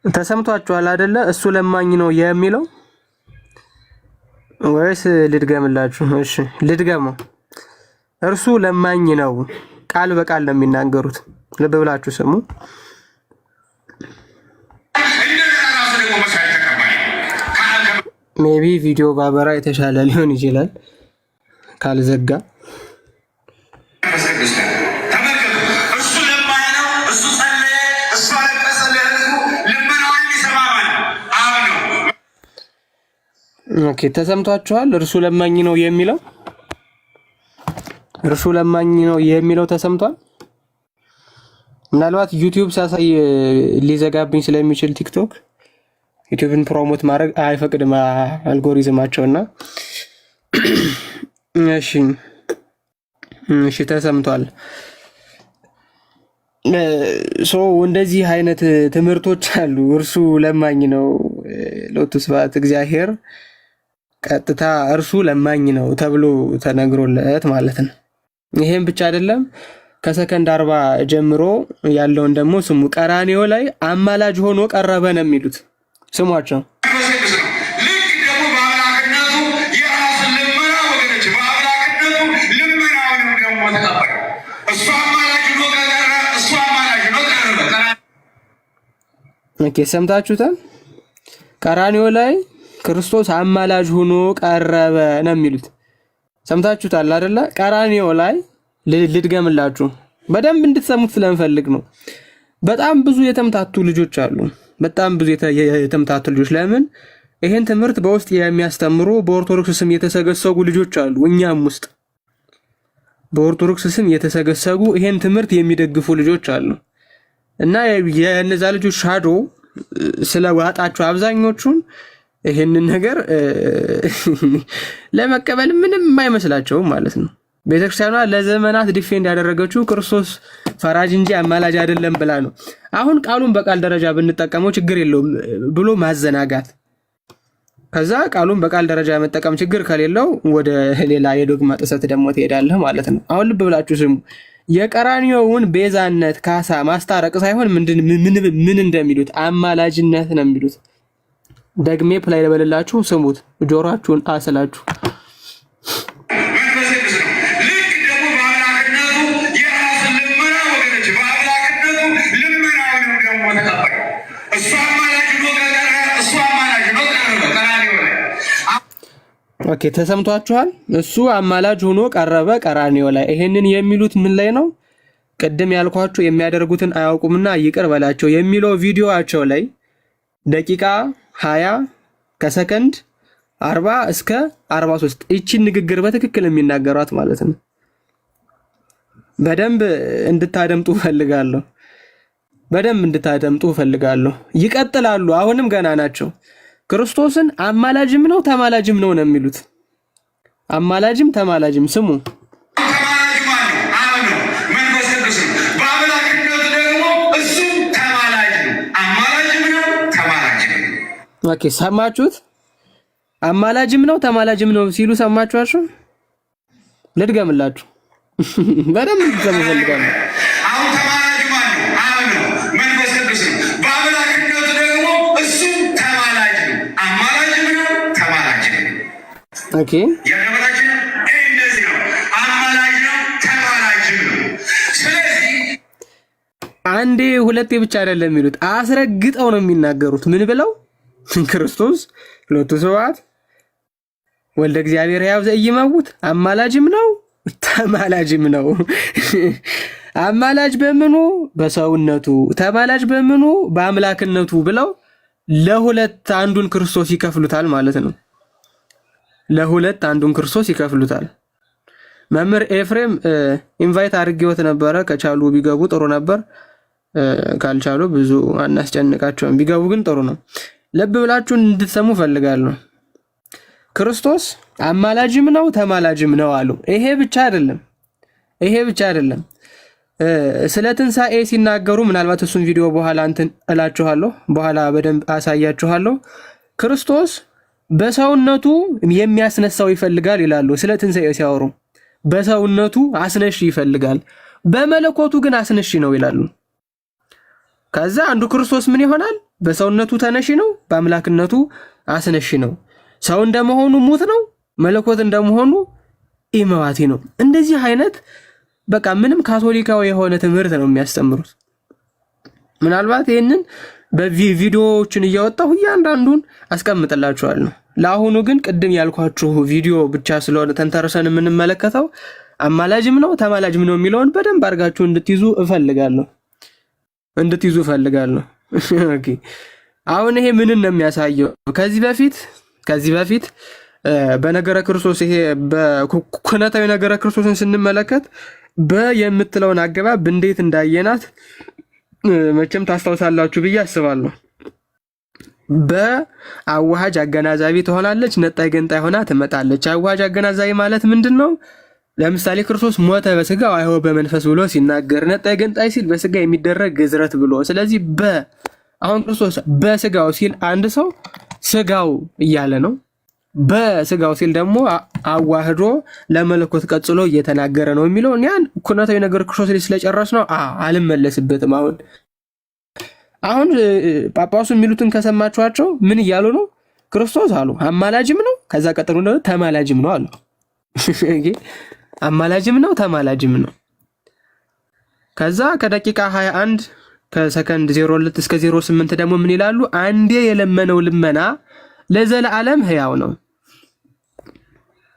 ተሰምቷችኋል አይደለ? እሱ ለማኝ ነው የሚለው ወይስ ልድገምላችሁ? እሺ ልድገመው። እርሱ ለማኝ ነው፣ ቃል በቃል ነው የሚናገሩት። ልብ ብላችሁ ስሙ። ሜቢ ቪዲዮ ባበራ የተሻለ ሊሆን ይችላል ካልዘጋ። ኦኬ ተሰምቷችኋል? እርሱ ለማኝ ነው የሚለው ተሰምቷል? ምናልባት ዩቲዩብ ሲያሳይ ሊዘጋብኝ ስለሚችል ቲክቶክ ዩቲዩብን ፕሮሞት ማድረግ አይፈቅድም አልጎሪዝማቸውና። እሺ ተሰምቷል። እንደዚህ አይነት ትምህርቶች አሉ። እርሱ ለማኝ ነው ሎቱ ስብሐት እግዚአብሔር ቀጥታ እርሱ ለማኝ ነው ተብሎ ተነግሮለት ማለት ነው። ይሄን ብቻ አይደለም፣ ከሰከንድ 40 ጀምሮ ያለውን ደግሞ ስሙ። ቀራንዮ ላይ አማላጅ ሆኖ ቀረበ ነው የሚሉት። ስሟቸው። ኦኬ ሰምታችሁታል? ቀራንዮ ላይ ክርስቶስ አማላጅ ሆኖ ቀረበ ነው የሚሉት። ሰምታችሁታል አይደለ? ቀራንዮ ላይ ልድገምላችሁ በደንብ እንድትሰሙት ስለምፈልግ ነው። በጣም ብዙ የተምታቱ ልጆች አሉ። በጣም ብዙ የተምታቱ ልጆች። ለምን ይሄን ትምህርት በውስጥ የሚያስተምሩ በኦርቶዶክስ ስም የተሰገሰጉ ልጆች አሉ። እኛም ውስጥ በኦርቶዶክስ ስም የተሰገሰጉ ይሄን ትምህርት የሚደግፉ ልጆች አሉ። እና የነዛ ልጆች ሻዶ ስለዋጣቸው አብዛኞቹን ይሄንን ነገር ለመቀበል ምንም የማይመስላቸው ማለት ነው። ቤተክርስቲያኗ ለዘመናት ዲፌንድ ያደረገችው ክርስቶስ ፈራጅ እንጂ አማላጅ አይደለም ብላ ነው። አሁን ቃሉን በቃል ደረጃ ብንጠቀመው ችግር የለውም ብሎ ማዘናጋት፣ ከዛ ቃሉን በቃል ደረጃ መጠቀም ችግር ከሌለው ወደ ሌላ የዶግማ ጥሰት ደግሞ ትሄዳለህ ማለት ነው። አሁን ልብ ብላችሁ ስሙ። የቀራንዮውን ቤዛነት ካሳ ማስታረቅ ሳይሆን ምን እንደሚሉት አማላጅነት ነው የሚሉት። ደግሜ ፕላይ ለበለላችሁ ስሙት፣ ጆሮአችሁን አስላችሁ። ኦኬ ተሰምቷችኋል? እሱ አማላጅ ሆኖ ቀረበ ቀራንዮ ላይ። ይሄንን የሚሉት ምን ላይ ነው? ቅድም ያልኳችሁ የሚያደርጉትን አያውቁምና ይቅር በላቸው የሚለው ቪዲዮአቸው ላይ ደቂቃ 20 ከሰከንድ 40 እስከ 43 እቺን ንግግር በትክክል የሚናገሯት ማለት ነው። በደንብ እንድታደምጡ ፈልጋለሁ። ይቀጥላሉ። አሁንም ገና ናቸው። ክርስቶስን አማላጅም ነው ተማላጅም ነው የሚሉት። አማላጅም ተማላጅም ስሙ። ኦኬ ሰማችሁት? አማላጅም ነው ተማላጅም ነው ሲሉ ሰማችኋቸው? ልድገምላችሁ በደንብ እንድትሰሙ ፈልጋለሁ። አሁን ተማላጅ ማን ነው? አብ ነው፣ መንፈስ ቅዱስ ነው። በአምላክነቱ ደግሞ እሱ ተማላጅ ነው። አማላጅም ነው ተማላጅም ነው። ኦኬ ያገባታችን እንደዚህ ነው። አማላጅ ነው ተማላጅም ነው። ስለዚህ አንዴ ሁለቴ ብቻ አይደለም የሚሉት፣ አስረግጠው ነው የሚናገሩት። ምን ብለው? ክርስቶስ ሎቱ ስብሐት ወልደ እግዚአብሔር ሕያው ዘኢይመውት አማላጅም ነው ተማላጅም ነው። አማላጅ በምኑ? በሰውነቱ፣ ተማላጅ በምኑ? በአምላክነቱ ብለው ለሁለት አንዱን ክርስቶስ ይከፍሉታል ማለት ነው። ለሁለት አንዱን ክርስቶስ ይከፍሉታል። መምህር ኤፍሬም ኢንቫይት አድርጌዎት ነበረ። ከቻሉ ቢገቡ ጥሩ ነበር፣ ካልቻሉ ብዙ አናስጨንቃቸውም። ቢገቡ ግን ጥሩ ነው። ልብ ብላችሁ እንድትሰሙ ፈልጋለሁ። ክርስቶስ አማላጅም ነው ተማላጅም ነው አሉ። ይሄ ብቻ አይደለም። ስለ ትንሣኤ ሲናገሩ ምናልባት እሱን ቪዲዮ በኋላ እላችኋለሁ፣ በኋላ በደንብ አሳያችኋለሁ። ክርስቶስ በሰውነቱ የሚያስነሳው ይፈልጋል ይላሉ። ስለ ትንሣኤ ሲያወሩ በሰውነቱ አስነሺ ይፈልጋል፣ በመለኮቱ ግን አስነሺ ነው ይላሉ። ከዛ አንዱ ክርስቶስ ምን ይሆናል? በሰውነቱ ተነሺ ነው፣ በአምላክነቱ አስነሺ ነው። ሰው እንደመሆኑ ሙት ነው፣ መለኮት እንደመሆኑ ኢመዋቲ ነው። እንደዚህ አይነት በቃ ምንም ካቶሊካዊ የሆነ ትምህርት ነው የሚያስተምሩት። ምናልባት ይህንን በቪዲዮዎችን እያወጣሁ እያንዳንዱን አስቀምጥላችኋለሁ። ለአሁኑ ግን ቅድም ያልኳችሁ ቪዲዮ ብቻ ስለሆነ ተንተርሰን የምንመለከተው አማላጅም ነው ተማላጅም ነው የሚለውን በደንብ አድርጋችሁ እንድትይዙ እፈልጋለሁ። ኦኬ አሁን ይሄ ምንን ነው የሚያሳየው? ከዚህ በፊት በነገረ ክርስቶስ ይሄ በኩነታዊ ነገረ ክርስቶስን ስንመለከት የምትለውን አገባብ እንዴት እንዳየናት መቼም ታስታውሳላችሁ ብዬ አስባለሁ። በአዋሃጅ አገናዛቢ ትሆናለች፣ ነጣይ ገንጣይ ሆና ትመጣለች። አዋሃጅ አገናዛቢ ማለት ምንድነው? ለምሳሌ ክርስቶስ ሞተ በስጋው አይሆን በመንፈስ ብሎ ሲናገር፣ ነጣይ ገንጣይ ሲል በስጋ የሚደረግ ግዝረት ብሎ። ስለዚህ አሁን ክርስቶስ በስጋው ሲል አንድ ሰው ስጋው እያለ ነው። በስጋው ሲል ደግሞ አዋህዶ ለመለኮት ቀጽሎ እየተናገረ ነው የሚለው ያን ኩነታዊ ነገር ክርስቶስ ላይ ስለጨረስ ነው። አልመለስበትም። አሁን ጳጳሱ የሚሉትን ከሰማችኋቸው ምን እያሉ ነው? ክርስቶስ አሉ አማላጅም ነው፣ ከዛ ቀጥሎ ደግሞ ተማላጅም ነው አሉ። አማላጅም ነው ተማላጅም ነው። ከዛ ከደቂቃ 21 ከሰከንድ 02 እስከ 08 ደግሞ ምን ይላሉ? አንዴ የለመነው ልመና ለዘላለም ሕያው ነው።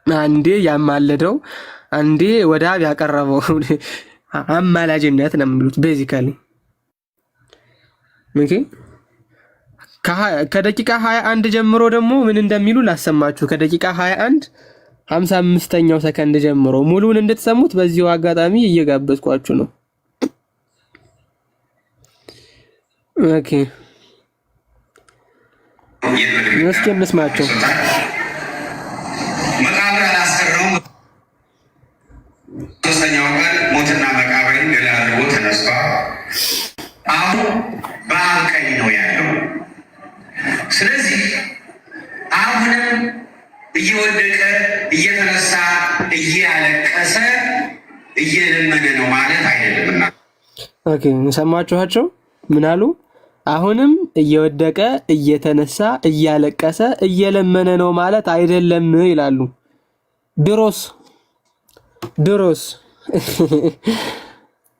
አንዴ ያማለደው አንዴ ወደ አብ ያቀረበው አማላጅነት ነው የሚሉት ቤዚካሊ። ኦኬ ከደቂቃ 21 ጀምሮ ደግሞ ምን እንደሚሉ ላሰማችሁ። ከደቂቃ 21 55ኛው ሰከንድ ጀምሮ ሙሉውን እንድትሰሙት በዚሁ አጋጣሚ እየጋበዝኳችሁ ነው። ኦኬ እስኪ እንስማቸው። መቃብር አላስቀረውም። ሶስተኛው ቀን ሞትና መቃብርን ድል አድርጎ ተነስቷል። አሁን በአብ ቀኝ ነው ያለው። ስለዚህ አሁንም እየወደቀ እየተነሳ እያለቀሰ እየለመነ ነው ማለት አይደለምና። ኦኬ ሰማችኋቸው? ምን አሉ? አሁንም እየወደቀ እየተነሳ እያለቀሰ እየለመነ ነው ማለት አይደለም ይላሉ።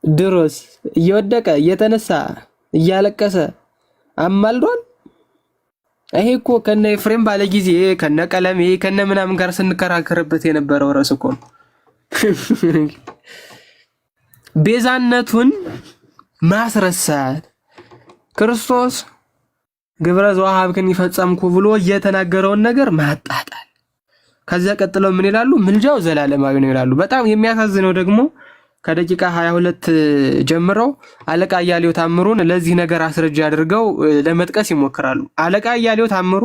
ድሮስ እየወደቀ እየተነሳ እያለቀሰ አማልዷል። ይሄ እኮ ከነ ኤፍሬም ባለ ጊዜ ከነ ቀለሜ ከነ ምናምን ጋር ስንከራከርበት የነበረው ርዕስ እኮ ነው። ቤዛነቱን ማስረሳት ክርስቶስ ግብረ ዘወሀብክን ይፈጸምኩ ብሎ የተናገረውን ነገር ማጣጣል። ከዚያ ቀጥለው ምን ይላሉ? ምልጃው ዘላለማዊ ነው ይላሉ። በጣም የሚያሳዝነው ደግሞ ከደቂቃ 22 ጀምረው አለቃ እያሌው ታምሩን ለዚህ ነገር አስረጃ አድርገው ለመጥቀስ ይሞክራሉ። አለቃ እያሌው ታምሩ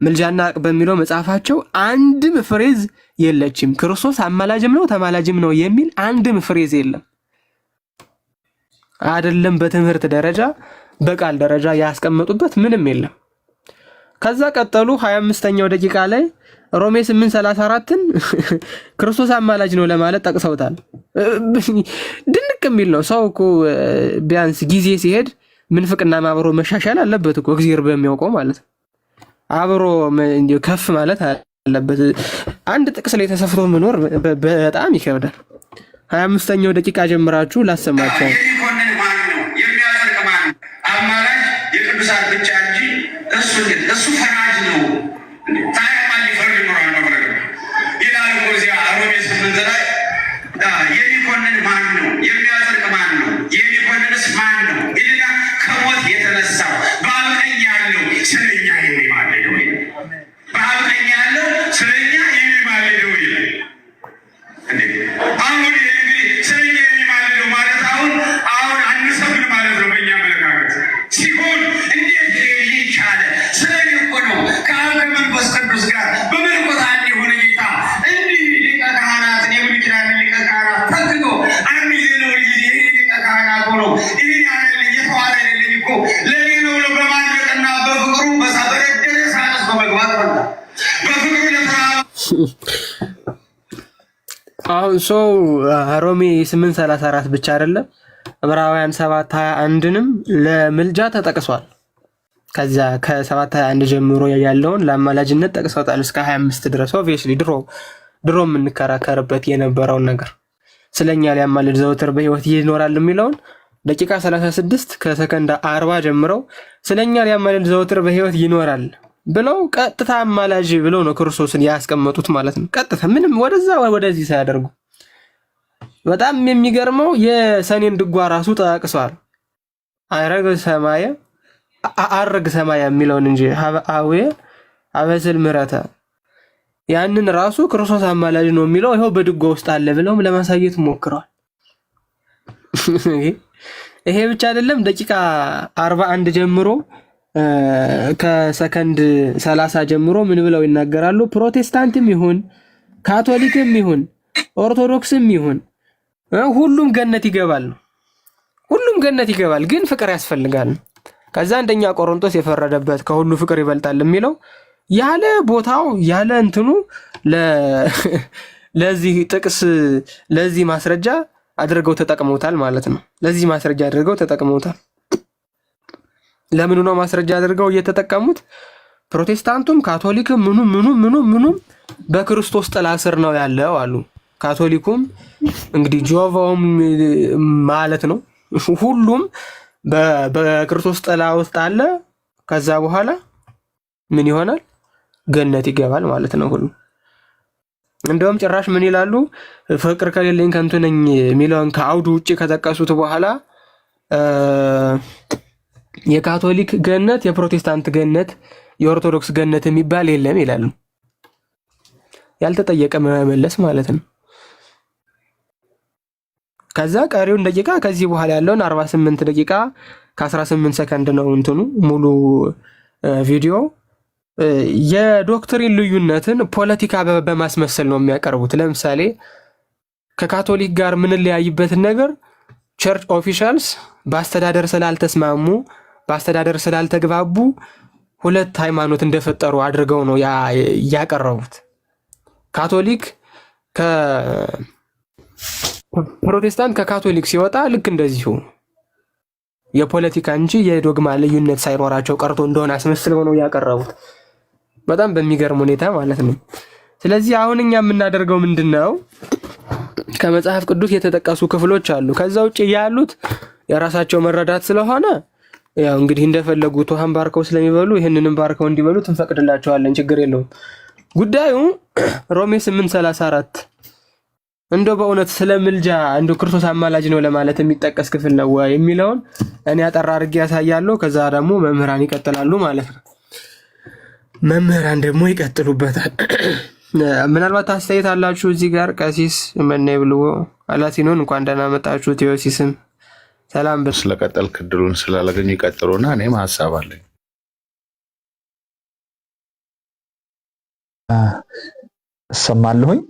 ምልጃና በሚለው መጽሐፋቸው አንድም ፍሬዝ የለችም። ክርስቶስ አማላጅም ነው ተማላጅም ነው የሚል አንድም ፍሬዝ የለም። አይደለም በትምህርት ደረጃ በቃል ደረጃ ያስቀመጡበት ምንም የለም። ከዛ ቀጠሉ 25ኛው ደቂቃ ላይ ሮሜ 8:34ን ክርስቶስ አማላጅ ነው ለማለት ጠቅሰውታል። ድንቅ የሚል ነው። ሰው እኮ ቢያንስ ጊዜ ሲሄድ ምንፍቅና አብሮ መሻሻል አለበት እኮ እግዚአብሔር በሚያውቀው ማለት አብሮ እንዲሁ ከፍ ማለት አለበት። አንድ ጥቅስ ላይ ተሰፍቶ መኖር በጣም ይከብዳል። 25ኛው ደቂቃ ጀምራችሁ ላሰማችሁ። አማላጅ የቅዱሳን ብቻ እንጂ እሱ ፈራጅ ነው። ታዲያ ማን ሊፈርድ ይኖራል? መፍረድ ይላል እኮ እዚያ ሮሜ 8 ላይ የሚኮንን ማን ነው? የሚያጸድቅ ማን ነው? የሚኮንንስ ማን ነው? ይልና ከሞት የተነሳው በአብ ቀኝ ያለው ስለኛ የሚማልደው በአብ ቀኝ ያለው ስለኛ የሚማልደው ይላል። አሁን እንግዲህ ስለኛ የሚማልደው ማለት አሁን አንሰብን ማለት ነው በእኛ አመለካከት ሲሆን እንዴት ይቻለ? ስለኔ እኮ ነው ከአብ ከመንፈስ ቅዱስ ጋር በመለኮት አንድ የሆነ ጌታ እንዲህ ሊቀ ካህናትን የብሉይ ኪዳን ሊቀ ካህናት ተክቶ አንድ ነው ጊዜ ሊቀ ካህናት ሆኖ ይህን ያህል እየተዋረደልኝ እኮ ለእኔ ነው ብሎ በማድረቅና በፍቅሩ በረደረ ሳነስ በመግባት ፈንታ በፍቅሩ ለተራ አሁን ሰው ሮሜ 8:34 ብቻ አይደለም ዕብራውያን 7:21ንም ለምልጃ ተጠቅሷል። ከዛ ከ7:21 ጀምሮ ያለውን ለአማላጅነት ጠቅሰውታል እስከ 25 ድረስ። ኦብቪየስሊ ድሮ የምንከራከርበት የነበረውን ነገር ስለኛ ሊያማልድ ዘወትር በሕይወት ይኖራል የሚለውን ደቂቃ 36 ከሰከንድ 40 ጀምረው ስለኛ ሊያማልድ ዘወትር በሕይወት ይኖራል ብለው ቀጥታ አማላጅ ብለው ነው ክርስቶስን ያስቀመጡት ማለት ነው። ቀጥታ ምንም ወደዛ ወደዚህ ሳያደርጉ። በጣም የሚገርመው የሰኔን ድጓ ራሱ ጠቅሷል። አረግ ሰማያ የሚለውን እንጂ አዌ አበስል ምረተ ያንን ራሱ ክርስቶስ አማላጅ ነው የሚለው ይኸው በድጓ ውስጥ አለ ብለውም ለማሳየት ሞክረዋል። ይሄ ብቻ አይደለም። ደቂቃ 41 ጀምሮ ከሰከንድ 30 ጀምሮ ምን ብለው ይናገራሉ? ፕሮቴስታንትም ይሁን ካቶሊክም ይሁን ኦርቶዶክስም ይሁን ሁሉም ገነት ይገባል ነው። ሁሉም ገነት ይገባል፣ ግን ፍቅር ያስፈልጋል። ከዛ አንደኛ ቆሮንቶስ የፈረደበት ከሁሉ ፍቅር ይበልጣል የሚለው ያለ ቦታው ያለ እንትኑ ለዚህ ጥቅስ ለዚህ ማስረጃ አድርገው ተጠቅመውታል ማለት ነው። ለዚህ ማስረጃ አድርገው ተጠቅመውታል። ለምኑ ነው ማስረጃ አድርገው እየተጠቀሙት? ፕሮቴስታንቱም ካቶሊክም ምኑም በክርስቶስ ጥላ ስር ነው ያለው አሉ። ካቶሊኩም እንግዲህ ጆቫውም ማለት ነው። ሁሉም በክርስቶስ ጥላ ውስጥ አለ። ከዛ በኋላ ምን ይሆናል? ገነት ይገባል ማለት ነው ሁሉ። እንደውም ጭራሽ ምን ይላሉ? ፍቅር ከሌለኝ ከንቱ ነኝ የሚለውን ከአውዱ ውጭ ከጠቀሱት በኋላ የካቶሊክ ገነት፣ የፕሮቴስታንት ገነት፣ የኦርቶዶክስ ገነት የሚባል የለም ይላሉ። ያልተጠየቀ መመለስ ማለት ነው። ከዛ ቀሪውን ደቂቃ ከዚህ በኋላ ያለውን 48 ደቂቃ ከ18 ሰከንድ ነው እንትኑ ሙሉ ቪዲዮ። የዶክትሪን ልዩነትን ፖለቲካ በማስመሰል ነው የሚያቀርቡት። ለምሳሌ ከካቶሊክ ጋር የምንለያይበትን ነገር ቸርች ኦፊሻልስ በአስተዳደር ስላልተስማሙ በአስተዳደር ስላልተግባቡ ሁለት ሃይማኖት እንደፈጠሩ አድርገው ነው ያቀረቡት። ካቶሊክ ፕሮቴስታንት ከካቶሊክ ሲወጣ ልክ እንደዚሁ የፖለቲካ እንጂ የዶግማ ልዩነት ሳይኖራቸው ቀርቶ እንደሆነ አስመስለው ነው ያቀረቡት። በጣም በሚገርም ሁኔታ ማለት ነው። ስለዚህ አሁን እኛ የምናደርገው ምንድነው? ከመጽሐፍ ቅዱስ የተጠቀሱ ክፍሎች አሉ። ከዛ ውጭ ያሉት የራሳቸው መረዳት ስለሆነ ያው እንግዲህ እንደፈለጉት ውሃን ባርከው ስለሚበሉ ይህንንም ባርከው እንዲበሉት እንፈቅድላቸዋለን። ችግር የለውም። ጉዳዩ ሮሜ 8:34 እንደው በእውነት ስለ ምልጃ እንደው ክርስቶስ አማላጅ ነው ለማለት የሚጠቀስ ክፍል ነው የሚለውን እኔ አጠራ አድርጌ ያሳያለሁ። ከዛ ደግሞ መምህራን ይቀጥላሉ ማለት ነው። መምህራን ደግሞ ይቀጥሉበታል። ምናልባት አስተያየት አላችሁ እዚህ ጋር? ቀሲስ መናይ ብልዎ አላሲኖን እንኳን ደህና መጣችሁ። ቴዎሲስም ሰላም በል። ስለቀጠልክ እድሉን ስላላገኙ ይቀጥሉና እኔም ሀሳብ አለኝ። እሰማለሁኝ።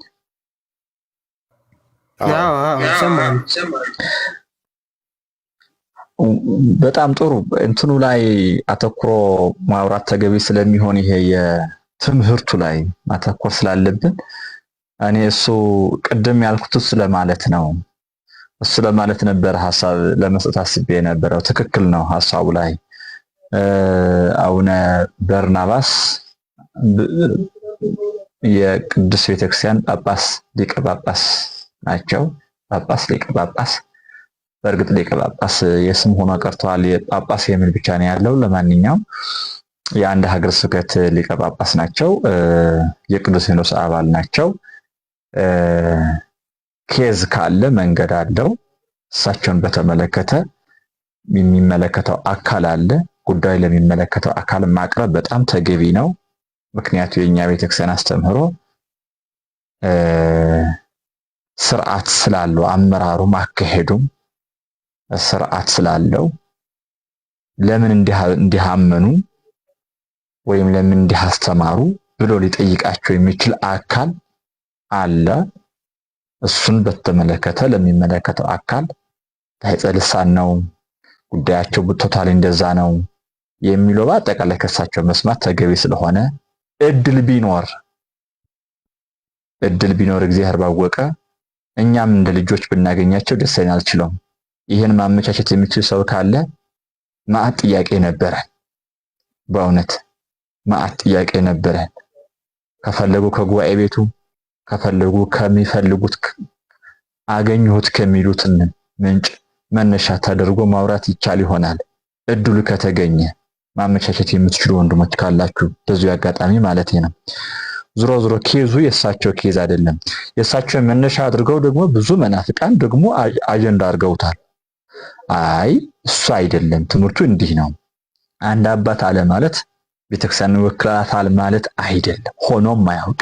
በጣም ጥሩ። እንትኑ ላይ አተኩሮ ማውራት ተገቢ ስለሚሆን ይሄ የትምህርቱ ላይ ማተኮር ስላለብን እኔ እሱ ቅድም ያልኩት ስለማለት ነው። እሱ ለማለት ነበር ሐሳብ ለመስጠት አስቤ የነበረው። ትክክል ነው ሐሳቡ ላይ አቡነ በርናባስ የቅዱስ ቤተክርስቲያን ጳጳስ ሊቀ ጳጳስ ናቸው። ጳጳስ ሊቀ ጳጳስ፣ በእርግጥ ሊቀ ጳጳስ የስም ሆኖ ቀርተዋል። የጳጳስ የሚል ብቻ ነው ያለው። ለማንኛውም የአንድ ሀገረ ስብከት ሊቀ ጳጳስ ናቸው። የቅዱስ ሲኖዶስ አባል ናቸው። ኬዝ ካለ መንገድ አለው። እሳቸውን በተመለከተ የሚመለከተው አካል አለ። ጉዳዩ ለሚመለከተው አካል ማቅረብ በጣም ተገቢ ነው። ምክንያቱ የኛ ቤተክርስቲያን አስተምህሮ ስርዓት ስላለው አመራሩም አካሄዱም ስርዓት ስላለው ለምን እንዲያመኑ ወይም ለምን እንዲያስተማሩ ብሎ ሊጠይቃቸው የሚችል አካል አለ። እሱን በተመለከተ ለሚመለከተው አካል ታይጸልሳን ነው ጉዳያቸው ቶታሊ እንደዛ ነው የሚለው በአጠቃላይ ከሳቸው መስማት ተገቢ ስለሆነ እድል ቢኖር እግዚአብሔር ባወቀ እኛም እንደ ልጆች ብናገኛቸው ደስ ይላል። ይሄን ማመቻቸት የሚችል ሰው ካለ ማዕት ጥያቄ ነበረ። በእውነት ማአት ጥያቄ ነበረን። ከፈለጉ ከጉባኤ ቤቱ ከፈለጉ ከሚፈልጉት አገኙት ከሚሉት ምንጭ መነሻ ተደርጎ ማውራት ይቻል ይሆናል። እድሉ ከተገኘ ማመቻቸት የምትችሉ ወንድሞች ካላችሁ በዚሁ አጋጣሚ ማለት ነው። ዙሮ ኬዙ የሳቸው ኬዝ አይደለም። የሳቸው መነሻ አድርገው ደግሞ ብዙ መናፍቃን ደግሞ አጀንዳ አድርገውታል። አይ እሱ አይደለም ትምህርቱ እንዲህ ነው። አንድ አባት አለ ማለት ቤተክርስቲያን ወክላታል ማለት አይደለም። ሆኖም አያውቅ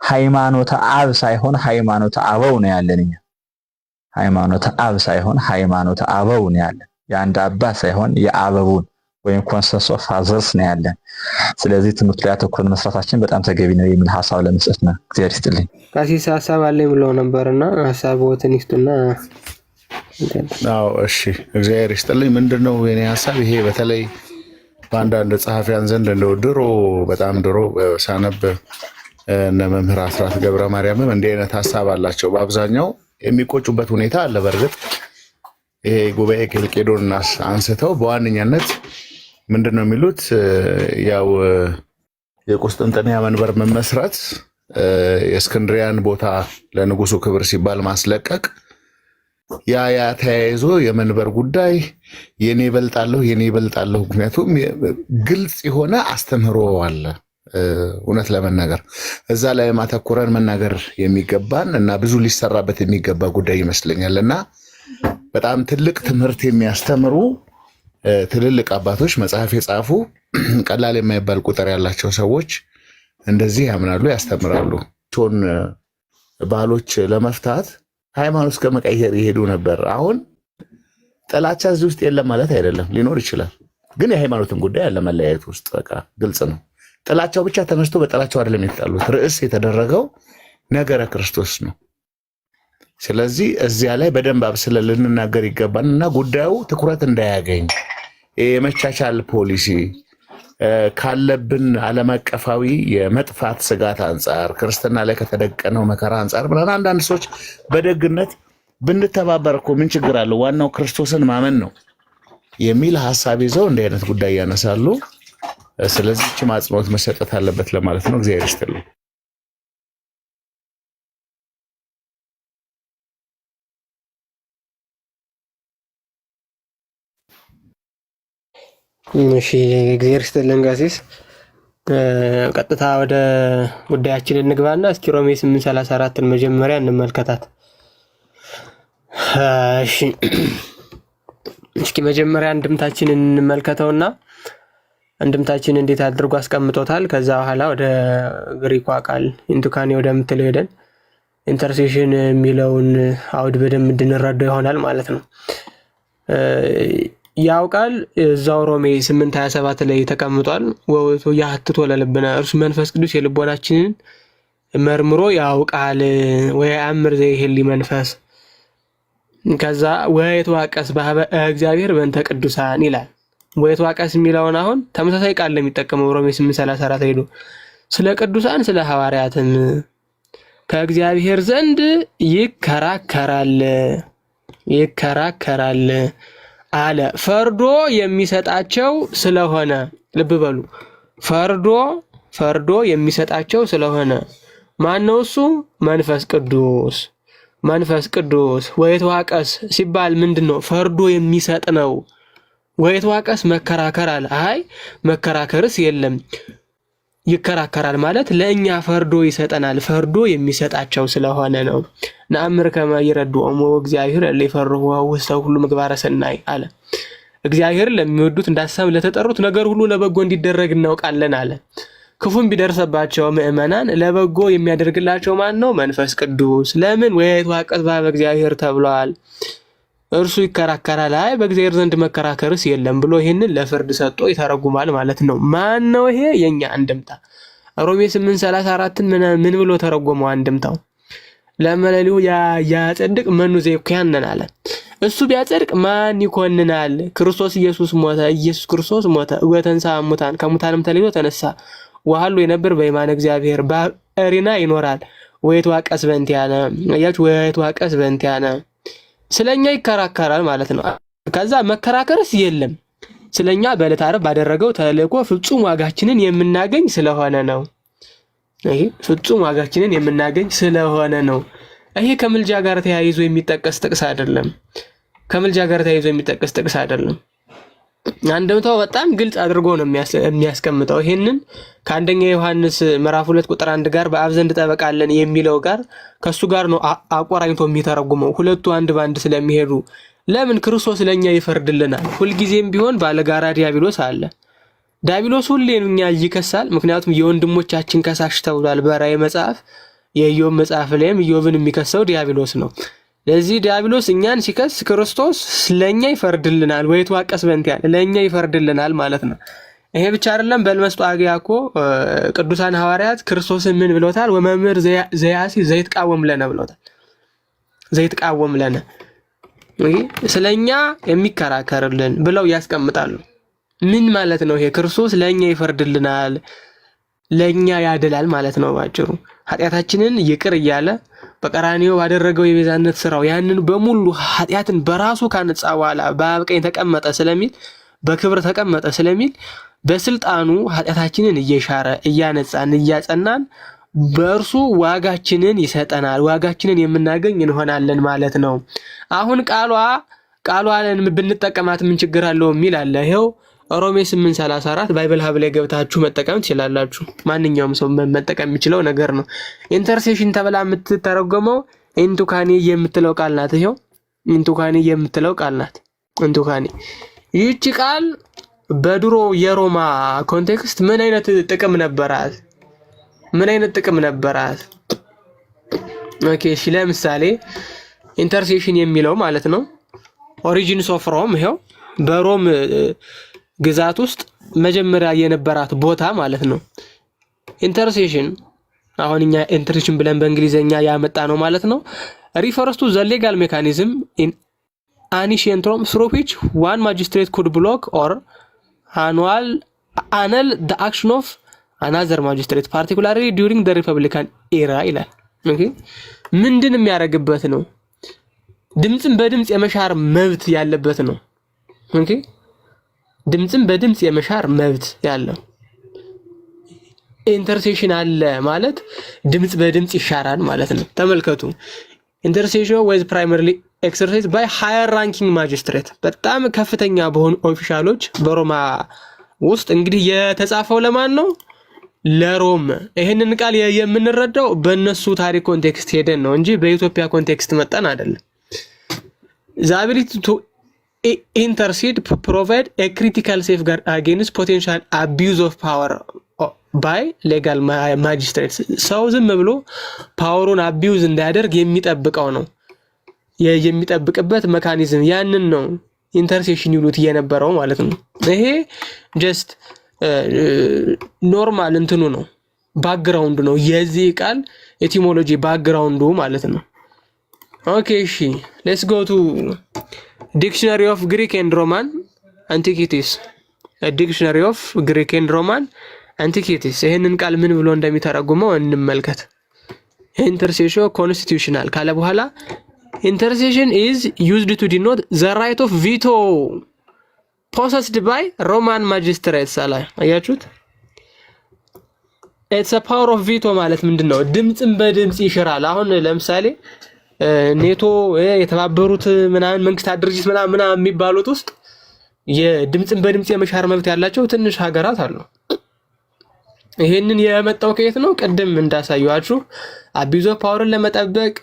ሃይማኖተ አብ ሳይሆን ሃይማኖተ አበው ነው ያለን። ሃይማኖተ አብ ሳይሆን ሃይማኖተ አበው ነው ያለን። የአንድ አባት ሳይሆን የአበቡን ወይም ኮንሰንሰስ ኦፍ ፋዘርስ ነው ያለን። ስለዚህ ትምህርት ላይ አተኩረን መስራታችን በጣም ተገቢ ነው የሚል ሐሳብ ለመስጠት ነው። እግዚአብሔር ይስጥልኝ። ቀሲስ ሐሳብ አለኝ ብለው ነበርና ሐሳቦትን ይስጡና። እሺ እግዚአብሔር ይስጥልኝ። ምንድነው የኔ ሐሳብ? ይሄ በተለይ በአንዳንድ ጸሐፊያን ዘንድ እንደው በጣም ድሮ ሳነብ እነ መምህር አስራት ገብረ ማርያምም እንዲህ አይነት ሐሳብ አላቸው። በአብዛኛው የሚቆጩበት ሁኔታ አለ። በእርግጥ ይሄ ጉባኤ ኬልቄዶን አንስተው በዋነኛነት ምንድነው የሚሉት? ያው የቁስጥንጥንያ መንበር መመስረት፣ የእስክንድሪያን ቦታ ለንጉሱ ክብር ሲባል ማስለቀቅ፣ ያ ተያይዞ የመንበር ጉዳይ የኔ ይበልጣለሁ። ምክንያቱም ግልጽ የሆነ አስተምህሮ አለ። እውነት ለመናገር እዛ ላይ ማተኮረን መናገር የሚገባን እና ብዙ ሊሰራበት የሚገባ ጉዳይ ይመስለኛል። እና በጣም ትልቅ ትምህርት የሚያስተምሩ ትልልቅ አባቶች መጽሐፍ የጻፉ ቀላል የማይባል ቁጥር ያላቸው ሰዎች እንደዚህ ያምናሉ፣ ያስተምራሉ። ቶን ባህሎች ለመፍታት ሃይማኖት እስከ መቀየር ይሄዱ ነበር። አሁን ጥላቻ እዚህ ውስጥ የለም ማለት አይደለም፣ ሊኖር ይችላል። ግን የሃይማኖትን ጉዳይ ያለ መለያየት ውስጥ በቃ ግልጽ ነው። ጥላቻው ብቻ ተነስቶ በጥላቻው አይደለም የተጣሉት። ርዕስ የተደረገው ነገረ ክርስቶስ ነው። ስለዚህ እዚያ ላይ በደንብ አብስለን ልንናገር ይገባል እና ጉዳዩ ትኩረት እንዳያገኝ የመቻቻል ፖሊሲ ካለብን ዓለም አቀፋዊ የመጥፋት ስጋት አንጻር ክርስትና ላይ ከተደቀነው መከራ አንጻር ብለን አንዳንድ ሰዎች በደግነት ብንተባበር እኮ ምን ችግር አለው? ዋናው ክርስቶስን ማመን ነው የሚል ሐሳብ ይዘው እንዲህ አይነት ጉዳይ ያነሳሉ። ስለዚህ እቺ ማጽኖት መሰጠት አለበት ለማለት ነው። እግዚአብሔር ይስጥልኝ። እሺ እግዚአብሔር ይስጥልን ቀሲስ። ቀጥታ ወደ ጉዳያችን እንግባና እስኪ ሮሜ 8:34ን መጀመሪያ እንመልከታት። እሺ እስኪ መጀመሪያ አንድምታችንን እንመልከተውና አንድምታችን እንዴት አድርጎ አስቀምጦታል። ከዛ በኋላ ወደ ግሪኩ ቃል ኢንቱካኔ ወደምትለው ሄደን ኢንተርሴሽን የሚለውን አውድ በደንብ እንድንረዳው ይሆናል ማለት ነው። ያው ቃል እዛው ሮሜ 8:27 ላይ ተቀምጧል። ወውቱ ያህትቶ ለልብና እርሱ መንፈስ ቅዱስ የልቦናችንን መርምሮ ያውቃል ወያምር ዘይህሊ መንፈስ ከዛ ወይተዋቀስ በኀበ እግዚአብሔር በእንተ ቅዱሳን ይላል። ወይተዋቀስ የሚለውን አሁን ተመሳሳይ ቃል ለሚጠቀመው ሮሜ 8:34 ሄዶ ስለ ቅዱሳን ስለ ሐዋርያትም ከእግዚአብሔር ዘንድ ይከራከራል አለ። ፈርዶ የሚሰጣቸው ስለሆነ ልብ በሉ፣ ፈርዶ የሚሰጣቸው ስለሆነ ማነው እሱ? መንፈስ ቅዱስ። ወይተዋቀስ ሲባል ምንድነው? ፈርዶ የሚሰጥ ነው። ወይተዋቀስ መከራከር አለ። አይ መከራከርስ የለም፣ ይከራከራል ማለት ለእኛ ፈርዶ ይሰጠናል። ፈርዶ የሚሰጣቸው ስለሆነ ነው። ነአምር ከመ ይረድኦሙ እግዚአብሔር ለይፈርሁ ውስተ ሁሉ ምግባረ ሰናይ አለ። እግዚአብሔር ለሚወዱት እንዳሳም ለተጠሩት ነገር ሁሉ ለበጎ እንዲደረግ እናውቃለን አለ። ክፉም ቢደርስባቸው ምእመናን ለበጎ የሚያደርግላቸው ማን ነው? መንፈስ ቅዱስ። ለምን? ወይተዋቀስ በኀበ እግዚአብሔር ተብሏል። እርሱ ይከራከራል። አይ በእግዚአብሔር ዘንድ መከራከርስ የለም ብሎ ይሄንን ለፍርድ ሰጥቶ ይተረጉማል ማለት ነው። ማን ነው ይሄ? የኛ አንድምታ ሮሜ 8:34ን ምን ብሎ ተረጎመው? አንድምታው ለመለሊሁ ያጸድቅ መኑ ዘይኮነን አለ። እሱ ቢያጸድቅ ማን ይኮንናል? ክርስቶስ ኢየሱስ ሞተ፣ ኢየሱስ ክርስቶስ ሞተ ወተንሥአ እሙታን ከሙታንም ተለይቶ ተነሳ ወሀሎ የነብር በየማነ እግዚአብሔር በአሪና ይኖራል። ወይተዋቀስ በእንቲአነ አያችሁ፣ ወይተዋቀስ በእንቲአነ ስለኛ ይከራከራል ማለት ነው። ከዛ መከራከርስ የለም ስለኛ በዕለተ ዓርብ ባደረገው ተልእኮ ፍጹም ዋጋችንን የምናገኝ ስለሆነ ነው። ይሄ ፍጹም ዋጋችንን የምናገኝ ስለሆነ ነው። ይሄ ከምልጃ ጋር ተያይዞ የሚጠቀስ ጥቅስ አይደለም። ከምልጃ ጋር ተያይዞ የሚጠቀስ ጥቅስ አይደለም። አንደምታው በጣም ግልጽ አድርጎ ነው የሚያስቀምጠው። ይሄንን ከአንደኛ ዮሐንስ ምዕራፍ 2 ቁጥር 1 ጋር በአብ ዘንድ ጠበቃ አለን የሚለው ጋር ከሱ ጋር ነው አቆራኝቶ የሚተረጉመው። ሁለቱ አንድ ባንድ ስለሚሄዱ ለምን ክርስቶስ ለኛ ይፈርድልናል። ሁልጊዜም ቢሆን ባለጋራ ዲያብሎስ አለ። ዲያብሎስ ሁሌም እኛ ይከሳል። ምክንያቱም የወንድሞቻችን ከሳሽ ተብሏል በራእይ መጽሐፍ። የኢዮብ መጽሐፍ ላይም ኢዮብን የሚከሰው ዲያብሎስ ነው። ለዚህ ዲያብሎስ እኛን ሲከስ ክርስቶስ ለኛ ይፈርድልናል። ወይ ተዋቀስ በእንቲያን ለኛ ይፈርድልናል ማለት ነው። ይሄ ብቻ አይደለም። በልመስጡ አግያኮ ቅዱሳን ሐዋርያት ክርስቶስን ምን ብለውታል? ወመምህር ዘያሲ ዘይትቃወም ለነ ብለውታል። ዘይትቃወም ለነ ስለኛ የሚከራከርልን ብለው ያስቀምጣሉ። ምን ማለት ነው ይሄ? ክርስቶስ ለኛ ይፈርድልናል፣ ለኛ ያደላል ማለት ነው ባጭሩ። ኃጢአታችንን ይቅር እያለ በቀራንዮ ባደረገው የቤዛነት ስራው ያንን በሙሉ ኃጢአትን በራሱ ካነጻ በኋላ በአብ ቀኝ ተቀመጠ ስለሚል በክብር ተቀመጠ ስለሚል በስልጣኑ ኃጢአታችንን እየሻረ እያነጻን እያጸናን በእርሱ ዋጋችንን ይሰጠናል። ዋጋችንን የምናገኝ እንሆናለን ማለት ነው። አሁን ቃሏን ብንጠቀማት ምን ችግር አለው የሚል አለ። ይሄው ሮሜ 8:34 ባይብል ሀብ ላይ ገብታችሁ መጠቀም ትችላላችሁ። ማንኛውም ሰው መጠቀም የሚችለው ነገር ነው። ኢንተርሴሽን ተብላ የምትተረጎመው ኢንቱካኒ የምትለው ቃል ናት። ይሄው ኢንቱካኒ የምትለው ቃል ናት። ኢንቱካኒ ይህች ቃል በድሮ የሮማ ኮንቴክስት ምን አይነት ጥቅም ነበራት? ምን አይነት ጥቅም ነበራት? ኦኬ እሺ፣ ለምሳሌ ኢንተርሴሽን የሚለው ማለት ነው ኦሪጂንስ ኦፍ ሮም። ይሄው በሮም ግዛት ውስጥ መጀመሪያ የነበራት ቦታ ማለት ነው። ኢንተርሴሽን አሁን እኛ ኢንተርሴሽን ብለን በእንግሊዘኛ ያመጣ ነው ማለት ነው። ሪፈርስ ቱ ዘ ሌጋል ሜካኒዝም ኢን አኒሽንት ሮም through which one magistrate could block or annul the action of another magistrate particularly during the republican era ይላል። ኦኬ ምንድን የሚያደርግበት ነው? ድምጽን በድምጽ የመሻር መብት ያለበት ነው። ኦኬ ድምጽን በድምጽ የመሻር መብት ያለው ኢንተርሴሽን አለ ማለት ድምጽ በድምጽ ይሻራል ማለት ነው። ተመልከቱ። ኢንተርሴሽን was primarily exercised by higher ranking magistrate በጣም ከፍተኛ በሆኑ ኦፊሻሎች በሮማ ውስጥ። እንግዲህ የተጻፈው ለማን ነው? ለሮም። ይሄንን ቃል የምንረዳው በእነሱ ታሪክ ኮንቴክስት ሄደን ነው እንጂ በኢትዮጵያ ኮንቴክስት መጣን አይደለም። the ability to intercede provide a critical safeguard against potential abuse of power by legal magistrates ሰው ዝም ብሎ ፓወሩን አቢዩዝ እንዳያደርግ የሚጠብቀው ነው። የሚጠብቅበት ሜካኒዝም ያንን ነው ኢንተርሴሽን ይሉት የነበረው ማለት ነው። ይሄ ጀስት ኖርማል እንትኑ ነው፣ ባክግራውንድ ነው የዚህ ቃል ኤቲሞሎጂ ባክግራውንዱ ማለት ነው። ኦኬ እሺ ሌትስ ጎ ቱ ዲክሽነሪ ኦፍ ግሪክ ኤንድ ሮማን አንቲኪቲስ። ዲክሽነሪ ኦፍ ግሪክ ኤንድ ሮማን አንቲኪቲስ ይሄንን ቃል ምን ብሎ እንደሚተረጉመው እንመልከት። ኢንተርሴሽን ኮንስቲቱሽናል ካለ በኋላ intercession is used to denote the right of veto possessed by Roman magistrates አለ። አያችሁት? it's a power of veto ማለት ምንድነው? ድምጽን በድምጽ ይሽራል። አሁን ለምሳሌ ኔቶ የተባበሩት ምናምን መንግስታት ድርጅት ምናምን የሚባሉት ውስጥ የድምጽን በድምጽ የመሻር መብት ያላቸው ትንሽ ሀገራት አሉ። ይሄንን የመጣው ከየት ነው? ቅድም እንዳሳየዋችሁ አቢዩዝ ኦፍ ፓወርን ለመጠበቅ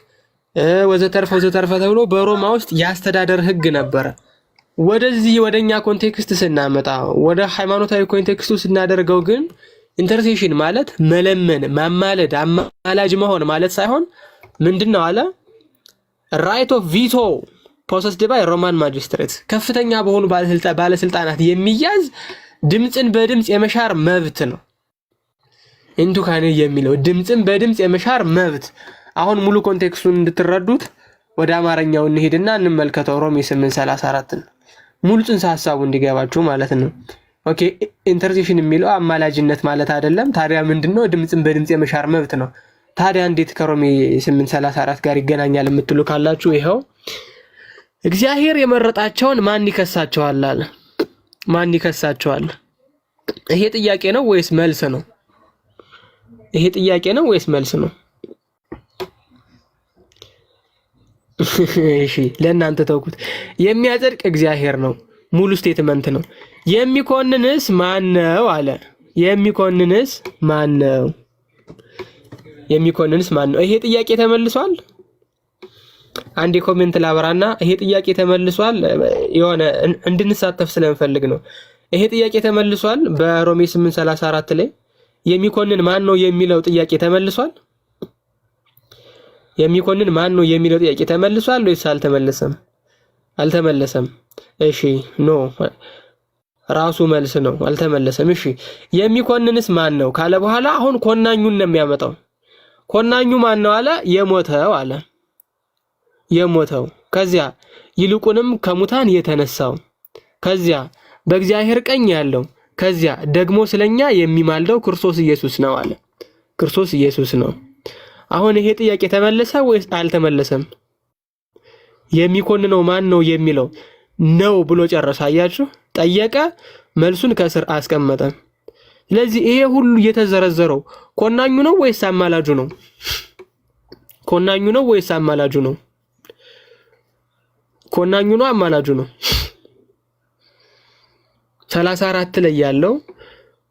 ወዘተርፈ ተብሎ በሮማ ውስጥ ያስተዳደር ህግ ነበረ። ወደዚህ ወደኛ ኮንቴክስት ስናመጣ ወደ ሃይማኖታዊ ኮንቴክስቱ ስናደርገው ግን ኢንተርሴሽን ማለት መለመን፣ ማማለድ፣ አማላጅ መሆን ማለት ሳይሆን ምንድነው አለ ራይት ኦፍ ቪቶ ፖሰስድ ባይ ሮማን ማጂስትሬት ከፍተኛ በሆኑ ባለስልጣናት የሚያዝ ድምጽን በድምጽ የመሻር መብት ነው። ኢንቱካኒ የሚለው ድምጽን በድምጽ የመሻር መብት። አሁን ሙሉ ኮንቴክስቱን እንድትረዱት ወደ አማርኛው እንሄድና እንመልከተው። ሮሜ 8:34 ሙሉ ጽንሰ ሐሳቡ እንዲገባችሁ ማለት ነው። ኦኬ ኢንተርሴሽን የሚለው አማላጅነት ማለት አይደለም። ታዲያ ምንድነው? ድምጽን በድምጽ የመሻር መብት ነው። ታዲያ እንዴት ከሮሜ 8:34 ጋር ይገናኛል የምትሉ ካላችሁ ይሄው እግዚአብሔር የመረጣቸውን ማን ይከሳቸዋል አለ። ማን ይከሳቸዋል? ይሄ ጥያቄ ነው ወይስ መልስ ነው? ይሄ ጥያቄ ነው ወይስ መልስ ነው? እሺ ለእናንተ ተውኩት። የሚያጸድቅ እግዚአብሔር ነው። ሙሉ ስቴትመንት ነው። የሚኮንንስ ማን ነው አለ። የሚኮንንስ ማን ነው? የሚኮንንስ ማን ነው? ይሄ ጥያቄ ተመልሷል። አንድ ኮሜንት ላብራና ይሄ ጥያቄ ተመልሷል። የሆነ እንድንሳተፍ ስለምፈልግ ነው። ይሄ ጥያቄ ተመልሷል። በሮሜ 8:34 ላይ የሚኮንን ማን ነው የሚለው ጥያቄ ተመልሷል። የሚኮንን ማን ነው የሚለው ጥያቄ ተመልሷል ወይስ አልተመለሰም? አልተመለሰም። እሺ ኖ ራሱ መልስ ነው። አልተመለሰም። እሺ የሚኮንንስ ማን ነው ካለ በኋላ አሁን ኮናኙን ነው የሚያመጣው። ኮናኙ ማን ነው አለ? የሞተው አለ። የሞተው ከዚያ ይልቁንም ከሙታን የተነሳው ከዚያ በእግዚአብሔር ቀኝ ያለው ከዚያ ደግሞ ስለኛ የሚማልደው ክርስቶስ ኢየሱስ ነው አለ። ክርስቶስ ኢየሱስ ነው። አሁን ይሄ ጥያቄ ተመለሰ ወይስ አልተመለሰም? የሚኮንነው ማን ነው የሚለው ነው ብሎ ጨረሰ። አያችሁ፣ ጠየቀ፣ መልሱን ከስር አስቀመጠ። ስለዚህ ይሄ ሁሉ የተዘረዘረው ኮናኙ ነው ወይስ አማላጁ ነው? ኮናኙ ነው ወይስ አማላጁ ነው? ኮናኙ ነው አማላጁ ነው? 34 ላይ ያለው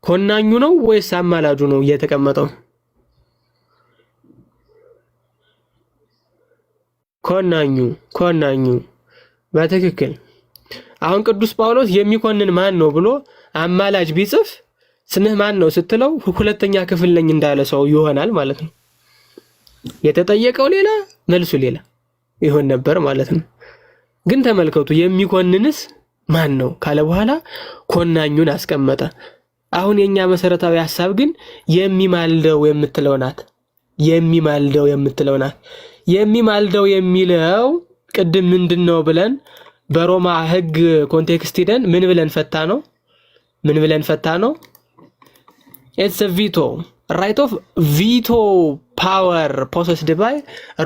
ኮናኙ ነው ወይስ አማላጁ ነው እየተቀመጠው? ኮናኙ በትክክል። አሁን ቅዱስ ጳውሎስ የሚኮንን ማን ነው ብሎ አማላጅ ቢጽፍ ስምህ ማን ነው ስትለው ሁለተኛ ክፍል ነኝ እንዳለ ሰው ይሆናል ማለት ነው። የተጠየቀው ሌላ መልሱ ሌላ ይሆን ነበር ማለት ነው። ግን ተመልከቱ፣ የሚኮንንስ ማን ነው ካለ በኋላ ኮናኙን አስቀመጠ። አሁን የኛ መሰረታዊ ሐሳብ ግን የሚማልደው የምትለው ናት። የሚማልደው የምትለው ናት። የሚማልደው የሚለው ቅድም ምንድነው ብለን በሮማ ሕግ ኮንቴክስት ሄደን ምን ብለን ፈታ ነው? ኢትስ ቪቶ ራይት ኦፍ ቪቶ ፓወር ፖሰስድ ባይ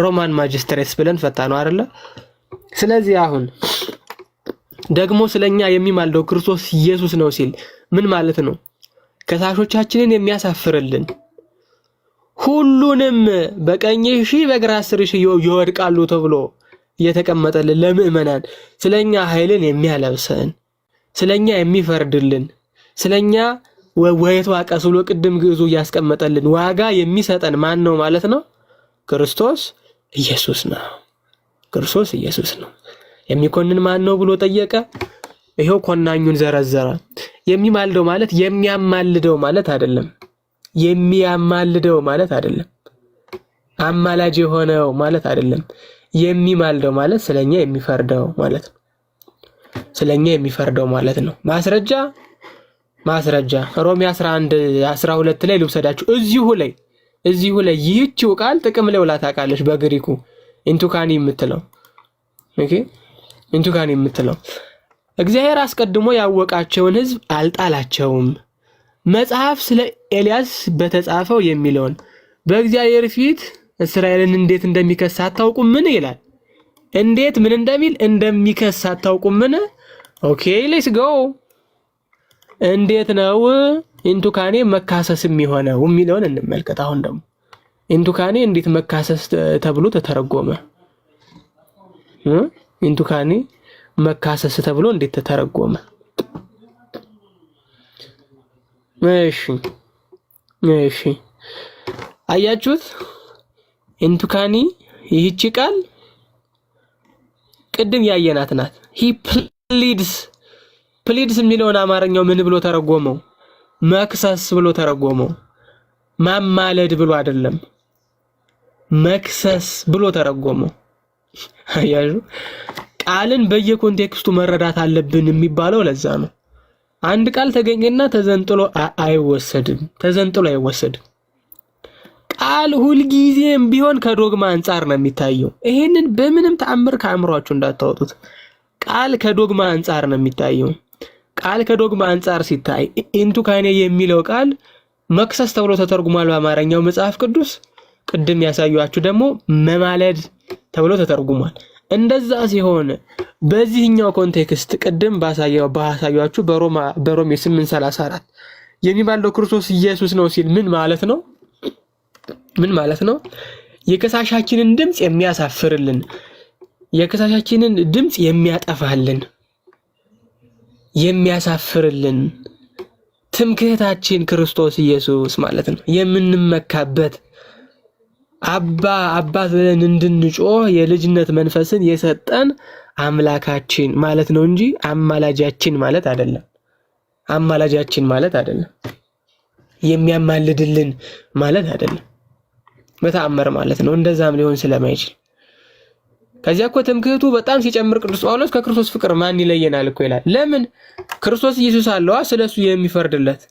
ሮማን ማጅስትሬትስ ብለን ፈታ ነው አይደለ? ስለዚህ አሁን ደግሞ ስለኛ የሚማልደው ክርስቶስ ኢየሱስ ነው ሲል ምን ማለት ነው? ከሳሾቻችንን የሚያሳፍርልን ሁሉንም በቀኝ ሺህ በግራ 10 ሺህ ይወድቃሉ ተብሎ የተቀመጠልን ለምእመናን ስለኛ ኃይልን የሚያለብሰን ስለኛ የሚፈርድልን ስለኛ ወይቷቀስ ብሎ ቅድም ግዕዙ ያስቀመጠልን ዋጋ የሚሰጠን ማን ነው ማለት ነው? ክርስቶስ ኢየሱስ ነው። ክርስቶስ ኢየሱስ ነው። የሚኮንን ማን ነው ብሎ ጠየቀ። ይሄው ኮናኙን ዘረዘረ። የሚማልደው ማለት የሚያማልደው ማለት አይደለም። የሚያማልደው ማለት አይደለም። አማላጅ የሆነው ማለት አይደለም። የሚማልደው ማለት ስለኛ የሚፈርደው ማለት ነው። ስለኛ የሚፈርደው ማለት ነው። ማስረጃ ሮሜ 11:12 ላይ ልውሰዳችሁ። እዚሁ ላይ ይህችው ቃል ጥቅም ላይ ውላ ታውቃለች። በግሪኩ ኢንቱካኒ የምትለው እግዚአብሔር አስቀድሞ ያወቃቸውን ሕዝብ አልጣላቸውም። መጽሐፍ ስለ ኤልያስ በተጻፈው የሚለውን በእግዚአብሔር ፊት እስራኤልን እንዴት እንደሚከስ አታውቁም ምን ይላል? እንዴት ምን እንደሚከስ አታውቁም ምን? ኦኬ ሌትስ ጎ። እንዴት ነው ኢንቱካኔ መካሰስ የሚሆነው የሚለውን እንመልከት። አሁን ደግሞ ኢንቱካኔ እንዴት መካሰስ ተብሎ ተተረጎመ? ኢንቱካኔ መካሰስ ተብሎ እንዴት ተተረጎመ? እሺ አያችሁት? ኢንቱካኒ ይህች ቃል ቅድም ያየናት ናት። ሂ ፕሊድስ የሚለውን አማርኛው ምን ብሎ ተረጎመው? መክሰስ ብሎ ተረጎመው። ማማለድ ብሎ አይደለም፣ መክሰስ ብሎ ተረጎመው። አያችሁ፣ ቃልን በየኮንቴክስቱ መረዳት አለብን የሚባለው ለዛ ነው። አንድ ቃል ተገኘና ተዘንጥሎ አይወሰድም። ቃል ሁልጊዜም ቢሆን ከዶግማ አንጻር ነው የሚታየው። ይሄንን በምንም ተአምር ከአእምሯችሁ እንዳታወጡት። ቃል ከዶግማ አንጻር ነው የሚታየው። ቃል ከዶግማ አንጻር ሲታይ ኢንቱካኔ የሚለው ቃል መክሰስ ተብሎ ተተርጉሟል በአማርኛው መጽሐፍ ቅዱስ። ቅድም ያሳዩአችሁ ደግሞ መማለድ ተብሎ ተተርጉሟል። እንደዛ ሲሆን በዚህኛው ኮንቴክስት ቅድም ባሳያችሁ በሮሜ 8:34 የሚባለው ክርስቶስ ኢየሱስ ነው ሲል ምን ማለት ነው? ምን ማለት ነው? የከሳሻችንን ድምጽ የሚያሳፍርልን፣ የከሳሻችንን ድምጽ የሚያጠፋልን፣ የሚያሳፍርልን ትምክህታችን ክርስቶስ ኢየሱስ ማለት ነው። የምንመካበት አባት ብለን እንድንጮህ የልጅነት መንፈስን የሰጠን አምላካችን ማለት ነው እንጂ አማላጃችን ማለት አይደለም። አማላጃችን ማለት አይደለም። የሚያማልድልን ማለት አይደለም። በተአምር ማለት ነው። እንደዛም ሊሆን ስለማይችል ከዚያ እኮ ትምክህቱ በጣም ሲጨምር ቅዱስ ጳውሎስ ከክርስቶስ ፍቅር ማን ይለየናል እኮ ይላል። ለምን? ክርስቶስ ኢየሱስ አለዋ ስለሱ የሚፈርድለት።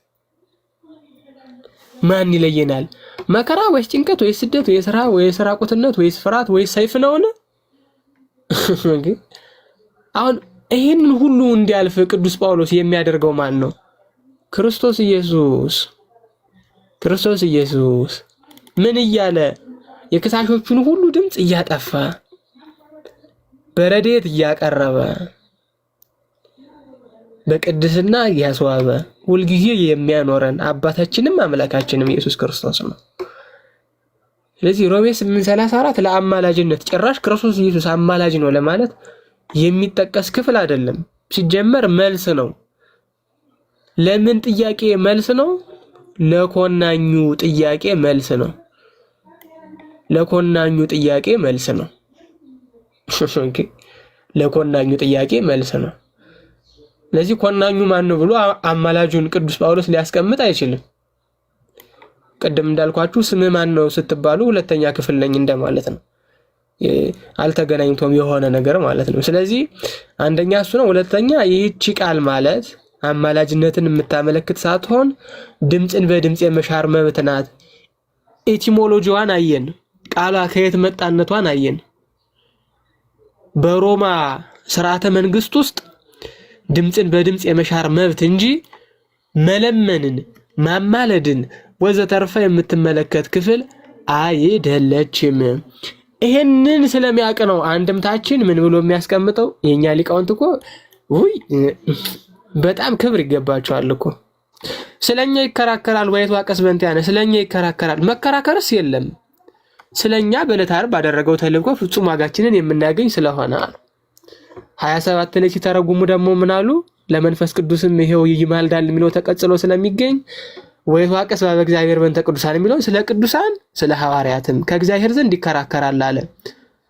ማን ይለየናል? መከራ ወይስ ጭንቀት ወይስ ስደት ወይስ ሥራ ወይስ ራቁትነት ወይስ ፍርሃት ወይስ ሰይፍ ነውን? አሁን ይሄንን ሁሉ እንዲያልፍ ቅዱስ ጳውሎስ የሚያደርገው ማን ነው? ክርስቶስ ኢየሱስ። ክርስቶስ ኢየሱስ ምን እያለ የከሳሾቹን ሁሉ ድምጽ እያጠፋ በረድኤት እያቀረበ በቅድስና እያስዋበ ሁልጊዜ የሚያኖረን አባታችንም አምላካችንም ኢየሱስ ክርስቶስ ነው። ስለዚህ ሮሜ 8:34 ለአማላጅነት ጭራሽ ክርስቶስ ኢየሱስ አማላጅ ነው ለማለት የሚጠቀስ ክፍል አይደለም። ሲጀመር መልስ ነው። ለምን ጥያቄ መልስ ነው? ለኮናኙ ጥያቄ መልስ ነው። ለኮናኙ ጥያቄ መልስ ነው። ለኮናኙ ጥያቄ መልስ ነው። ለዚህ ኮናኙ ማን ነው ብሎ አማላጁን ቅዱስ ጳውሎስ ሊያስቀምጥ አይችልም። ቅድም እንዳልኳችሁ ስም ማን ነው ስትባሉ ሁለተኛ ክፍል ነኝ እንደማለት ነው። አልተገናኝቶም የሆነ ነገር ማለት ነው። ስለዚህ አንደኛ እሱ ነው። ሁለተኛ ይህቺ ቃል ማለት አማላጅነትን የምታመለክት ሳትሆን ድምጽን በድምጽ የመሻር መብት ናት። ኤቲሞሎጂዋን አየን። ቃሏ ከየት መጣነቷን አየን። በሮማ ስርዓተ መንግስት ውስጥ ድምጽን በድምጽ የመሻር መብት እንጂ መለመንን፣ ማማለድን ወዘተርፈ የምትመለከት ክፍል አይደለችም። ይሄንን ስለሚያውቅ ነው አንድምታችን ምን ብሎ የሚያስቀምጠው። የኛ ሊቃውንት እኮ በጣም ክብር ይገባቸዋል እኮ። ስለኛ ይከራከራል። ወይቷ ቀስበንት ያነ ስለኛ ይከራከራል። መከራከርስ የለም። ስለኛ በዕለተ ዓርብ ባደረገው ተልእኮ ፍጹም ዋጋችንን የምናገኝ ስለሆነ 27 ላይ ሲተረጉሙ ደግሞ ምን አሉ? ለመንፈስ ቅዱስም ይሄው ይማልዳል የሚለው ተቀጽሎ ስለሚገኝ ወይቷ ቀስባ በእግዚአብሔር በእንተ ቅዱሳን የሚለው ስለ ቅዱሳን ስለ ሐዋርያትም ከእግዚአብሔር ዘንድ ይከራከራል አለ።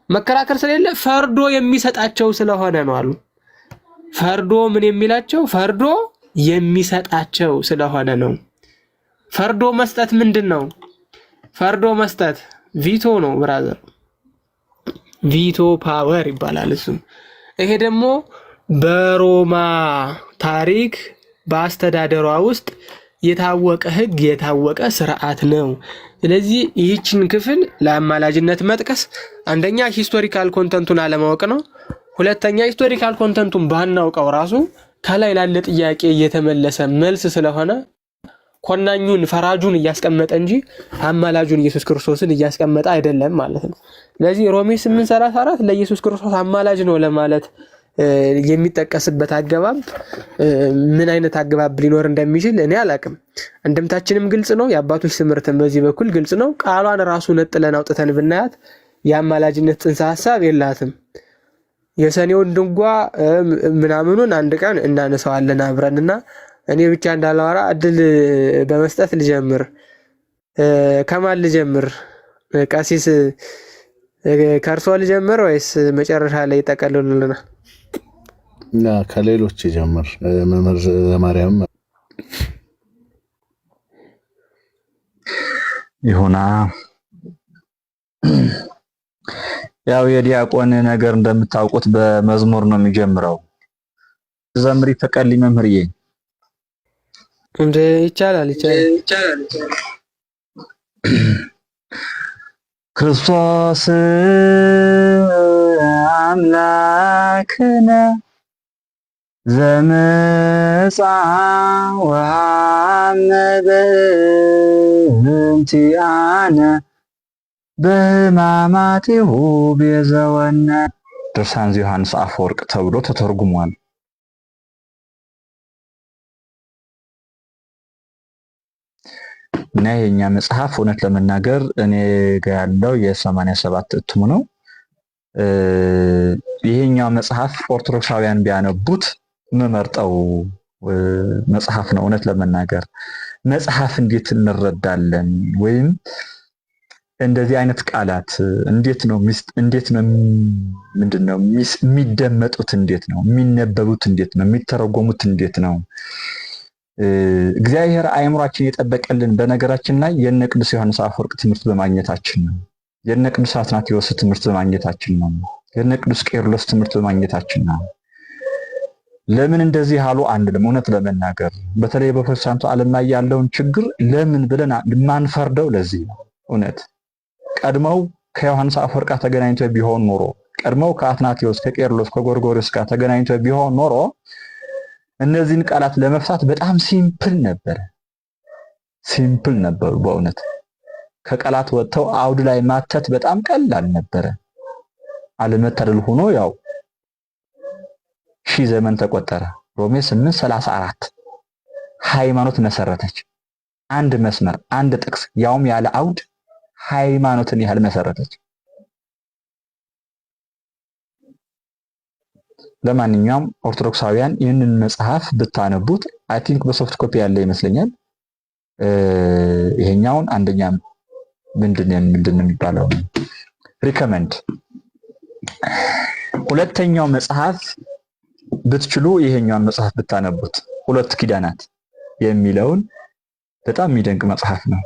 መከራከር ስለሌለ ፈርዶ የሚሰጣቸው ስለሆነ ነው አሉ። ፈርዶ ምን የሚላቸው? ፈርዶ የሚሰጣቸው ስለሆነ ነው። ፈርዶ መስጠት ምንድን ነው? ፈርዶ መስጠት ቪቶ ነው ብራዘር። ቪቶ ፓወር ይባላል እሱ። ይሄ ደግሞ በሮማ ታሪክ በአስተዳደሯ ውስጥ የታወቀ ሕግ የታወቀ ስርዓት ነው። ስለዚህ ይህችን ክፍል ለአማላጅነት መጥቀስ አንደኛ ሂስቶሪካል ኮንተንቱን አለማወቅ ነው። ሁለተኛ ሂስቶሪካል ኮንተንቱን ባናውቀው ራሱ ከላይ ላለ ጥያቄ እየተመለሰ መልስ ስለሆነ ኮናኙን ፈራጁን እያስቀመጠ እንጂ አማላጁን ኢየሱስ ክርስቶስን እያስቀመጠ አይደለም ማለት ነው። ስለዚህ ሮሜ 8:34 ለኢየሱስ ክርስቶስ አማላጅ ነው ለማለት የሚጠቀስበት አገባብ ምን አይነት አገባብ ሊኖር እንደሚችል እኔ አላቅም። እንደምታችንም ግልጽ ነው። የአባቶች ትምህርትም በዚህ በኩል ግልጽ ነው። ቃሏን ራሱ ነጥለን አውጥተን ብናያት የአማላጅነት ጽንሰ ሐሳብ የላትም። የሰኔውን ድንጓ ምናምኑን አንድ ቀን እናነሳዋለን አብረንና እኔ ብቻ እንዳላወራ እድል በመስጠት ልጀምር። ከማን ልጀምር? ቀሲስ ከርሶ ልጀምር ወይስ መጨረሻ ላይ ይጠቀልሉልናል? ከሌሎች ጀምር። መምህር ዘማርያም ይሁና። ያው የዲያቆን ነገር እንደምታውቁት በመዝሙር ነው የሚጀምረው። ዘምሪ ተቀልይ መምህርዬ። እንደ ይቻላል። ክርስቶስ አምላክነ ዘመጻ ወሐመ በእንቲአነ በሕማማቲሁ ቤዘወነ ድርሳን ዮሐንስ አፈወርቅ ተብሎ ተተርጉሟል። እና የኛ መጽሐፍ እውነት ለመናገር እኔ ጋር ያለው የ87 እትሙ ነው። ይሄኛው መጽሐፍ ኦርቶዶክሳውያን ቢያነቡት የምመርጠው መጽሐፍ ነው። እውነት ለመናገር መጽሐፍ እንዴት እንረዳለን ወይም እንደዚህ አይነት ቃላት እንዴት ነው ምንድነው የሚደመጡት፣ እንዴት ነው የሚነበቡት፣ እንዴት ነው የሚተረጎሙት፣ እንዴት ነው እግዚአብሔር አእምሯችን የጠበቀልን በነገራችን ላይ የነ ቅዱስ ዮሐንስ አፈወርቅ ትምህርት በማግኘታችን ነው። የነ ቅዱስ አትናቴዎስ ትምህርት በማግኘታችን ነው። የነ ቅዱስ ቄርሎስ ትምህርት በማግኘታችን ነው። ለምን እንደዚህ አሉ አንልም። እውነት ለመናገር በተለይ በፕሮቴስታንቱ ዓለም ላይ ያለውን ችግር ለምን ብለን ማንፈርደው ለዚህ ነው። እውነት ቀድመው ከዮሐንስ አፈወርቅ ጋር ተገናኝተው ቢሆን ኖሮ፣ ቀድመው ከአትናቴዎስ ከቄርሎስ ከጎርጎርዮስ ጋር ተገናኝተው ቢሆን ኖሮ እነዚህን ቃላት ለመፍታት በጣም ሲምፕል ነበሩ። በእውነት ከቃላት ወጥተው አውድ ላይ ማተት በጣም ቀላል ነበረ። አለመታደል ሆኖ ያው ሺህ ዘመን ተቆጠረ። ሮሜ 8:34 ሃይማኖት መሰረተች። አንድ መስመር፣ አንድ ጥቅስ፣ ያውም ያለ አውድ ሃይማኖትን ያህል መሰረተች። ለማንኛውም ኦርቶዶክሳውያን ይህንን መጽሐፍ ብታነቡት አይ ቲንክ በሶፍት ኮፒ ያለ ይመስለኛል። ይሄኛውን አንደኛ ምንድን ነው የሚባለው ሪከመንድ። ሁለተኛው መጽሐፍ ብትችሉ ይሄኛውን መጽሐፍ ብታነቡት ሁለት ኪዳናት የሚለውን በጣም የሚደንቅ መጽሐፍ ነው።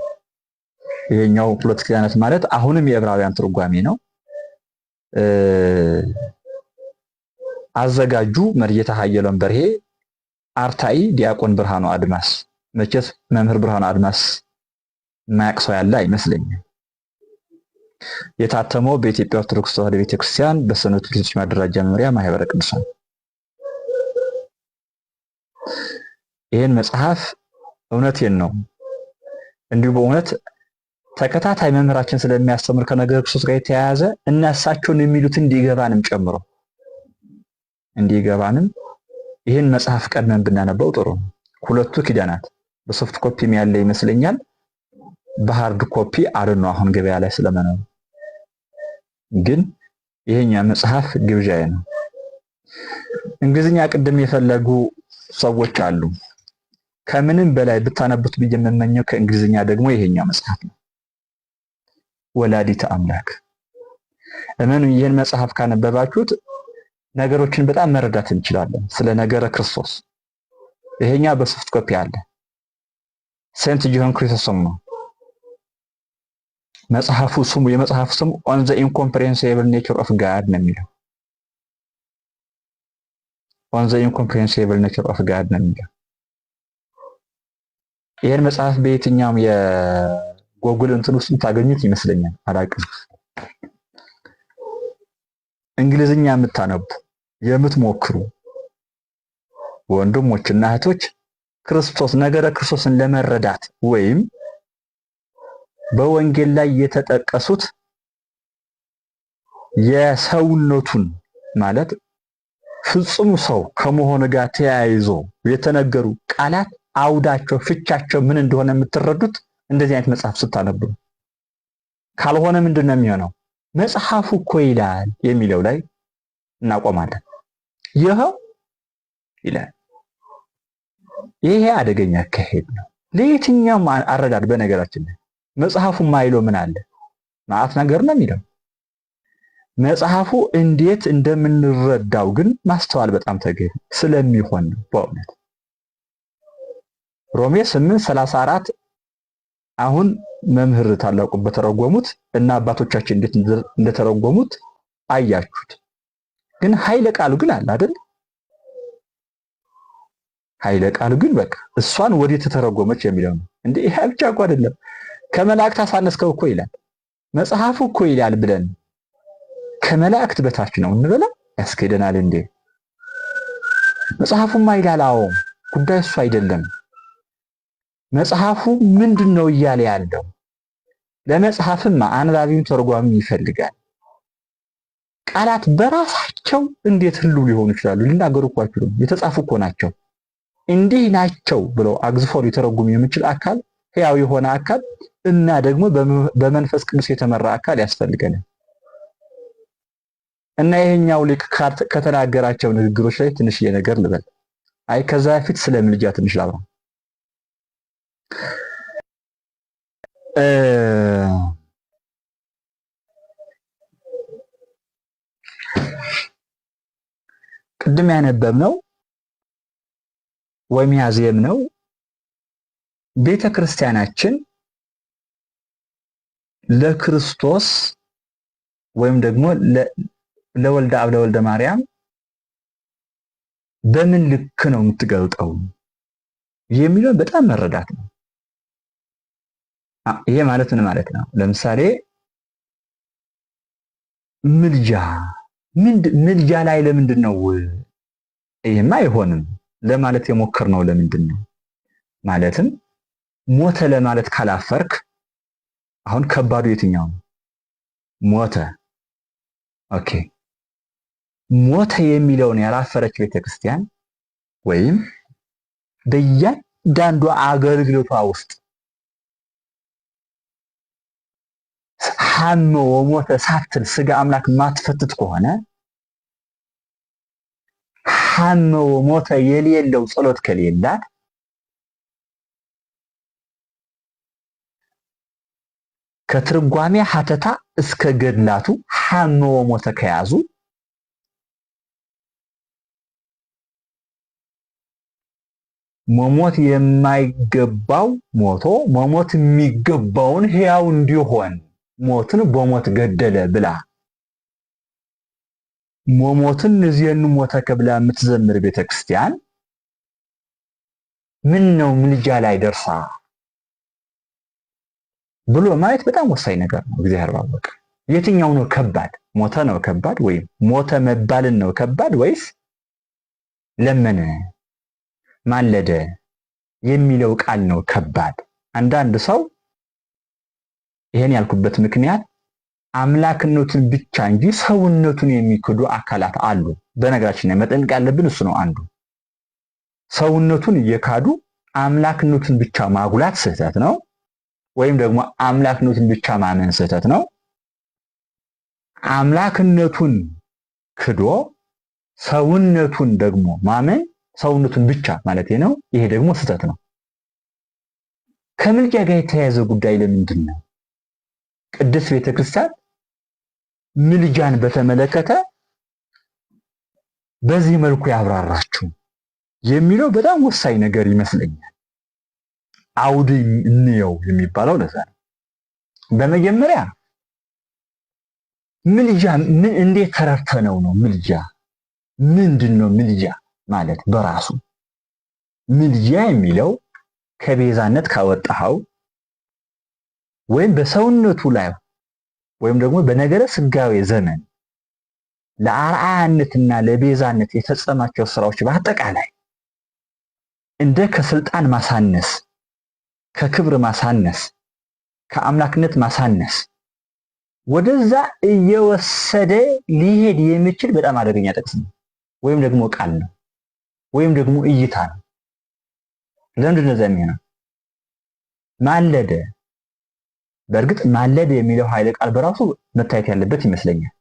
ይሄኛው ሁለት ኪዳናት ማለት አሁንም የዕብራውያን ትርጓሜ ነው። አዘጋጁ መርጌታ ሀየሎም በርሄ፣ አርታኢ ዲያቆን ብርሃኑ አድማስ። መቼስ መምህር ብርሃኑ አድማስ የማያውቅ ሰው ያለ አይመስለኝም። የታተመው በኢትዮጵያ ኦርቶዶክስ ተዋሕዶ ቤተክርስቲያን በሰንበት ትምህርት ቤቶች ማደራጃ መምሪያ ማህበረ ቅዱሳን። ይህን መጽሐፍ እውነቴን ነው እንዲሁ በእውነት ተከታታይ መምህራችን ስለሚያስተምር ከነገረ ክርስቶስ ጋር የተያያዘ እና እሳቸውን የሚሉትን እንዲገባንም ይህን መጽሐፍ ቀድመን ብናነበው ጥሩ ነው። ሁለቱ ኪዳናት በሶፍት ኮፒም ያለ ይመስለኛል። በሃርድ ኮፒ ነው አሁን ገበያ ላይ ስለመኖር፣ ግን ይሄኛ መጽሐፍ ግብዣዬ ነው። እንግሊዝኛ ቅድም የፈለጉ ሰዎች አሉ። ከምንም በላይ ብታነቡት ብዬ የምመኘው ከእንግሊዝኛ ደግሞ ይሄኛው መጽሐፍ ነው፣ ወላዲተ አምላክ። እመኑ፣ ይህን መጽሐፍ ካነበባችሁት ነገሮችን በጣም መረዳት እንችላለን ስለ ነገረ ክርስቶስ። ይሄኛ በሶፍት ኮፒ አለ። ሴንት ጆን ክሪሶስቶም ነው መጽሐፉ ስሙ። የመጽሐፉ ስሙ ኦን ዘ ኢንኮምፕሬሄንሲብል ኔቸር ኦፍ ጋድ ነው የሚለው። ኦን ዘ ኢንኮምፕሬሄንሲብል ኔቸር ኦፍ ጋድ ነው የሚለው። ይሄን መጽሐፍ በየትኛውም የጎግል እንትን ውስጥ ታገኙት ይመስለኛል፣ አላውቅም። እንግሊዝኛ የምታነቡ የምትሞክሩ ወንድሞችና እህቶች ክርስቶስ ነገረ ክርስቶስን ለመረዳት ወይም በወንጌል ላይ የተጠቀሱት የሰውነቱን ማለት ፍጹም ሰው ከመሆኑ ጋር ተያይዞ የተነገሩ ቃላት አውዳቸው፣ ፍቻቸው ምን እንደሆነ የምትረዱት እንደዚህ አይነት መጽሐፍ ስታነቡ። ካልሆነ ምንድነው የሚሆነው? መጽሐፉ እኮ ይላል የሚለው ላይ እናቆማለን። ይኸው ይላል። ይሄ አደገኛ አካሄድ ነው ለየትኛውም አረዳድ። በነገራችን ላይ መጽሐፉ ማይለው ምን አለ? ማአት ነገር ነው የሚለው። መጽሐፉ እንዴት እንደምንረዳው ግን ማስተዋል በጣም ተገቢ ስለሚሆን ነው። በእውነት ሮሜ 8:34 አሁን መምህር ታላቁ በተረጎሙት እና አባቶቻችን እንዴት እንደተረጎሙት አያችሁት። ግን ኃይለ ቃሉ ግን አለ አይደል? ኃይለ ቃሉ ግን በቃ እሷን ወዴት ተተረጎመች የሚለው ነው እንዴ። ይሄ ብቻ እኮ አይደለም። ከመላእክት አሳነስከው እኮ ይላል መጽሐፉ እኮ ይላል ብለን ከመላእክት በታች ነው እንበላ ያስኬደናል እንዴ? መጽሐፉማ ይላል። አዎ ጉዳይ እሱ አይደለም። መጽሐፉ ምንድነው እያለ ያለው? ለመጽሐፍማ አንባቢም ተርጓሚም ይፈልጋል። ቃላት በራሳቸው እንዴት ህልው ሊሆኑ ይችላሉ? ሊናገሩ እኮ አይችሉም። የተጻፉ እኮ ናቸው። እንዲህ ናቸው ብለው አግዝፈው ሊተረጉም የሚችል አካል፣ ሕያው የሆነ አካል እና ደግሞ በመንፈስ ቅዱስ የተመራ አካል ያስፈልገናል። እና ይሄኛው ሊቅ ከተናገራቸው ንግግሮች ላይ ትንሽዬ ነገር ልበል። አይ ከዛ በፊት ስለ ምልጃ ትንሽ ላውራ። ቅድም ያነበብነው ወይም ያዜምነው ቤተ ክርስቲያናችን ለክርስቶስ ወይም ደግሞ ለወልደ አብ ለወልደ ማርያም በምን ልክ ነው የምትገልጠው የሚለው በጣም መረዳት ነው። ይሄ ማለት ምን ማለት ነው? ለምሳሌ ምልጃ ላይ ለምንድን ነው ይሄማ አይሆንም ለማለት የሞከርነው? ለምንድን ነው ማለትም ሞተ ለማለት ካላፈርክ፣ አሁን ከባዱ የትኛው ነው? ሞተ። ኦኬ ሞተ የሚለውን ያላፈረች ቤተክርስቲያን ወይም በእያንዳንዱ አገልግሎቷ ውስጥ ሐመ ወሞተ ሳትል ስጋ አምላክ ማትፈትት ከሆነ ሐመ ወሞተ የሌለው ጸሎት ከሌላት ከትርጓሜ ሐተታ እስከ ገድላቱ ሐመ ወሞተ ከያዙ መሞት የማይገባው ሞቶ መሞት የሚገባውን ሕያው እንዲሆን ሞትን በሞት ገደለ ብላ መሞትን እዚህን ሞተ ከብላ የምትዘምር ቤተክርስቲያን ምን ነው ምልጃ ላይ ደርሳ ብሎ ማየት በጣም ወሳኝ ነገር ነው። እግዚአብሔር ባወቀ የትኛው ነው ከባድ? ሞተ ነው ከባድ ወይም ሞተ መባልን ነው ከባድ ወይስ ለመነ ማለደ የሚለው ቃል ነው ከባድ? አንዳንድ ሰው ይሄን ያልኩበት ምክንያት አምላክነቱን ብቻ እንጂ ሰውነቱን የሚክዱ አካላት አሉ። በነገራችን ላይ መጠንቀቅ ያለብን እሱ ነው አንዱ። ሰውነቱን እየካዱ አምላክነቱን ብቻ ማጉላት ስህተት ነው፣ ወይም ደግሞ አምላክነቱን ብቻ ማመን ስህተት ነው። አምላክነቱን ክዶ ሰውነቱን ደግሞ ማመን ሰውነቱን ብቻ ማለት ነው። ይሄ ደግሞ ስህተት ነው። ከምልጃ ጋር የተያያዘ ጉዳይ ለምንድን ነው ቅድስት ቤተክርስቲያን ምልጃን በተመለከተ በዚህ መልኩ ያብራራችሁ የሚለው በጣም ወሳኝ ነገር ይመስለኛል። አውድ እንየው የሚባለው ለዛ ነው። በመጀመሪያ ምልጃ ምን እንዴት ተረድተነው ነው? ምልጃ ምንድነው? ምልጃ ማለት በራሱ ምልጃ የሚለው ከቤዛነት ካወጣው ወይም በሰውነቱ ላይ ወይም ደግሞ በነገረ ስጋዌ ዘመን ለአርአያነትና ለቤዛነት የፈጸማቸው ስራዎች በአጠቃላይ እንደ ከስልጣን ማሳነስ፣ ከክብር ማሳነስ፣ ከአምላክነት ማሳነስ ወደዛ እየወሰደ ሊሄድ የሚችል በጣም አደገኛ ጥቅስ ነው፣ ወይም ደግሞ ቃል ነው፣ ወይም ደግሞ እይታ ነው። ለምንድን ነው የሚሆነው? ማለደ። በእርግጥ ማለደ የሚለው ኃይለ ቃል በራሱ መታየት ያለበት ይመስለኛል።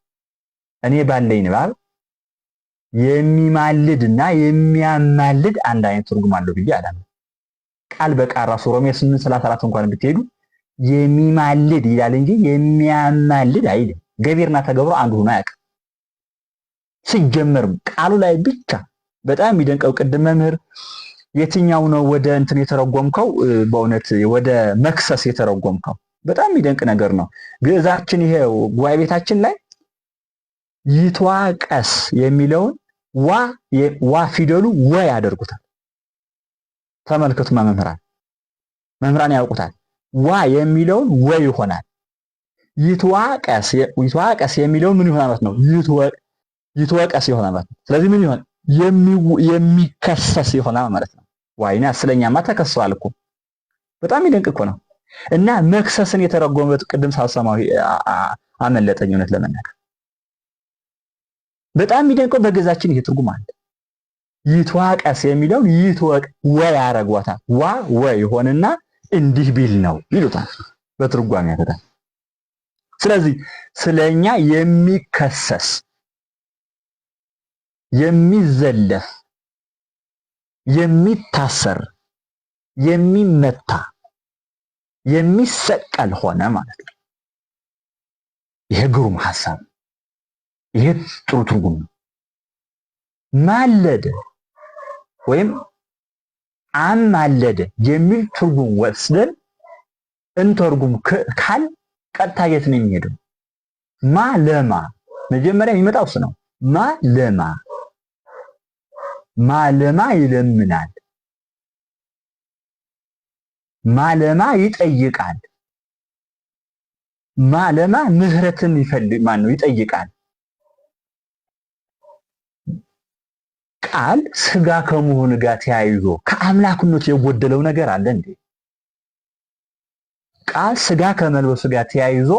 እኔ ባለኝ ንባብ የሚማልድና የሚያማልድ አንድ አይነት ትርጉም አለው ብዬ አላምንም። ቃል በቃል ራሱ ሮሜ 8:34 እንኳን ብትሄዱ የሚማልድ ይላል እንጂ የሚያማልድ አይልም። ገቢርና ተገብሮ አንድ ሆኖ አያውቅም። ሲጀመርም ቃሉ ላይ ብቻ በጣም የሚደንቀው ቅድም መምህር የትኛው ነው ወደ እንትን የተረጎምከው? በእውነት ወደ መክሰስ የተረጎምከው በጣም የሚደንቅ ነገር ነው። ግዕዛችን ይሄ ጉባኤ ቤታችን ላይ ይትዋቀስ የሚለውን ዋ ፊደሉ ወ ያደርጉታል። ተመልከቱ መምህራን ያውቁታል። ዋ የሚለውን ወ ይሆናል። ይትዋቀስ የሚለው ምን ይሆናል ማለት ነው? ይትወቀስ ይሆናል ማለት ነው። ስለዚህ ምን ይሆን? የሚከሰስ ይሆናል ማለት ነው። ዋይና ስለኛማ ተከሰዋል እኮ በጣም ይደንቅ እኮ ነው። እና መክሰስን የተረጎመበት ቅድም ሳልሰማው አመለጠኝ እውነት ለመናገር በጣም የሚደንቀው በገዛችን ይሄ ትርጉም አለ። ይትዋቀስ የሚለውን ይትወቅ ወይ ያረጓታል። ዋ ወይ ሆነና እንዲህ ቢል ነው ይሉታል በትርጓሜ ያተታ። ስለዚህ ስለኛ የሚከሰስ የሚዘለፍ የሚታሰር የሚመታ የሚሰቀል ሆነ ማለት ነው። ይሄ ግሩም ሐሳብ፣ ይሄ ጥሩ ትርጉም ነው። ማለደ ወይም አማለደ የሚል ትርጉም ወስደን እንተርጉም ካል ቀጥታ የት ነው የሚሄደው? ማ ለማ መጀመሪያ የሚመጣው እሱ ነው። ማ ለማ ማለማ ይለምናል፣ ማለማ ይጠይቃል፣ ማለማ ምህረትን ይፈልግ ማን ነው ይጠይቃል። ቃል ስጋ ከመሆኑ ጋር ተያይዞ ከአምላክነቱ የጎደለው ነገር አለ እንዴ? ቃል ስጋ ከመልበሱ ጋር ተያይዞ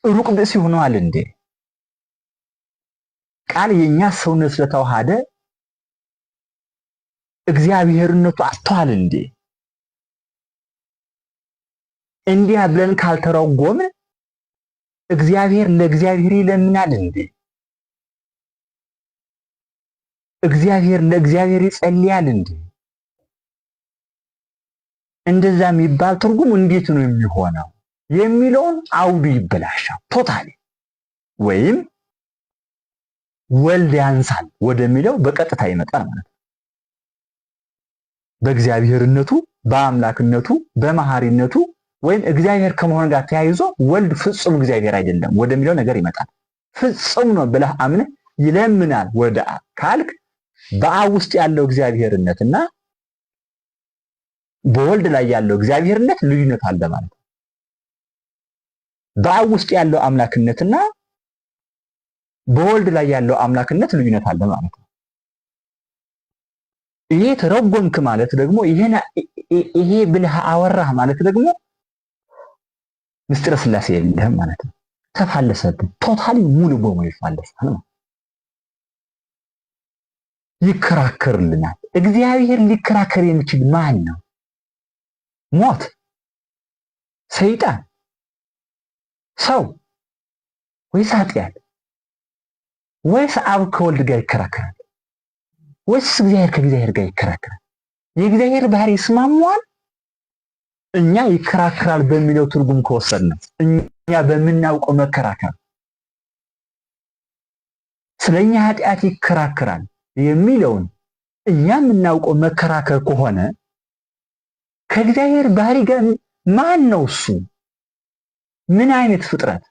ሩቅ ብእሲ ሆኗል እንዴ? ቃል የኛ ሰውነት ስለተዋሃደ እግዚአብሔርነቱ አጥቷል እንዴ? እንዲያ ብለን ካልተረጎምን እግዚአብሔር ለእግዚአብሔር ይለምናል እንዴ? እግዚአብሔር ለእግዚአብሔር ይጸልያል እንዴ? እንደዛ የሚባል ትርጉም እንዴት ነው የሚሆነው የሚለውን አውዱ ይበላሻል ቶታሊ። ወይም ወልድ ያንሳል ወደሚለው በቀጥታ ይመጣል ማለት ነው። በእግዚአብሔርነቱ በአምላክነቱ በመሐሪነቱ ወይም እግዚአብሔር ከመሆን ጋር ተያይዞ ወልድ ፍጹም እግዚአብሔር አይደለም ወደሚለው ነገር ይመጣል። ፍጹም ነው ብለህ አምነህ ይለምናል ወደ አብ ካልክ በአብ ውስጥ ያለው እግዚአብሔርነትና በወልድ ላይ ያለው እግዚአብሔርነት ልዩነት አለ ማለት ነው። በአብ ውስጥ ያለው አምላክነትና በወልድ ላይ ያለው አምላክነት ልዩነት አለ ማለት ነው። ይሄ ተረጎምክ ማለት ደግሞ ይሄ ብለህ አወራህ ማለት ደግሞ ምስጢረ ሥላሴ የለህም ማለት ነው። ተፋለሰብን፣ ቶታሊ ሙሉ በሙሉ ይፋለሳል ነው። ይከራከርልናል። እግዚአብሔር ሊከራከር የሚችል ማን ነው? ሞት፣ ሰይጣን፣ ሰው ወይስ ኃጢአት? ወይስ አብ ከወልድ ጋር ይከራከራል? ወይስ እግዚአብሔር ከእግዚአብሔር ጋር ይከራከራል? የእግዚአብሔር ባህሪ ይስማማዋል? እኛ ይከራከራል በሚለው ትርጉም ከወሰድነው እኛ በምናውቀው መከራከር ስለኛ ኃጢአት ይከራከራል የሚለውን እኛ የምናውቀው መከራከር ከሆነ ከእግዚአብሔር ባህሪ ጋር ማን ነው እሱ? ምን አይነት ፍጥረት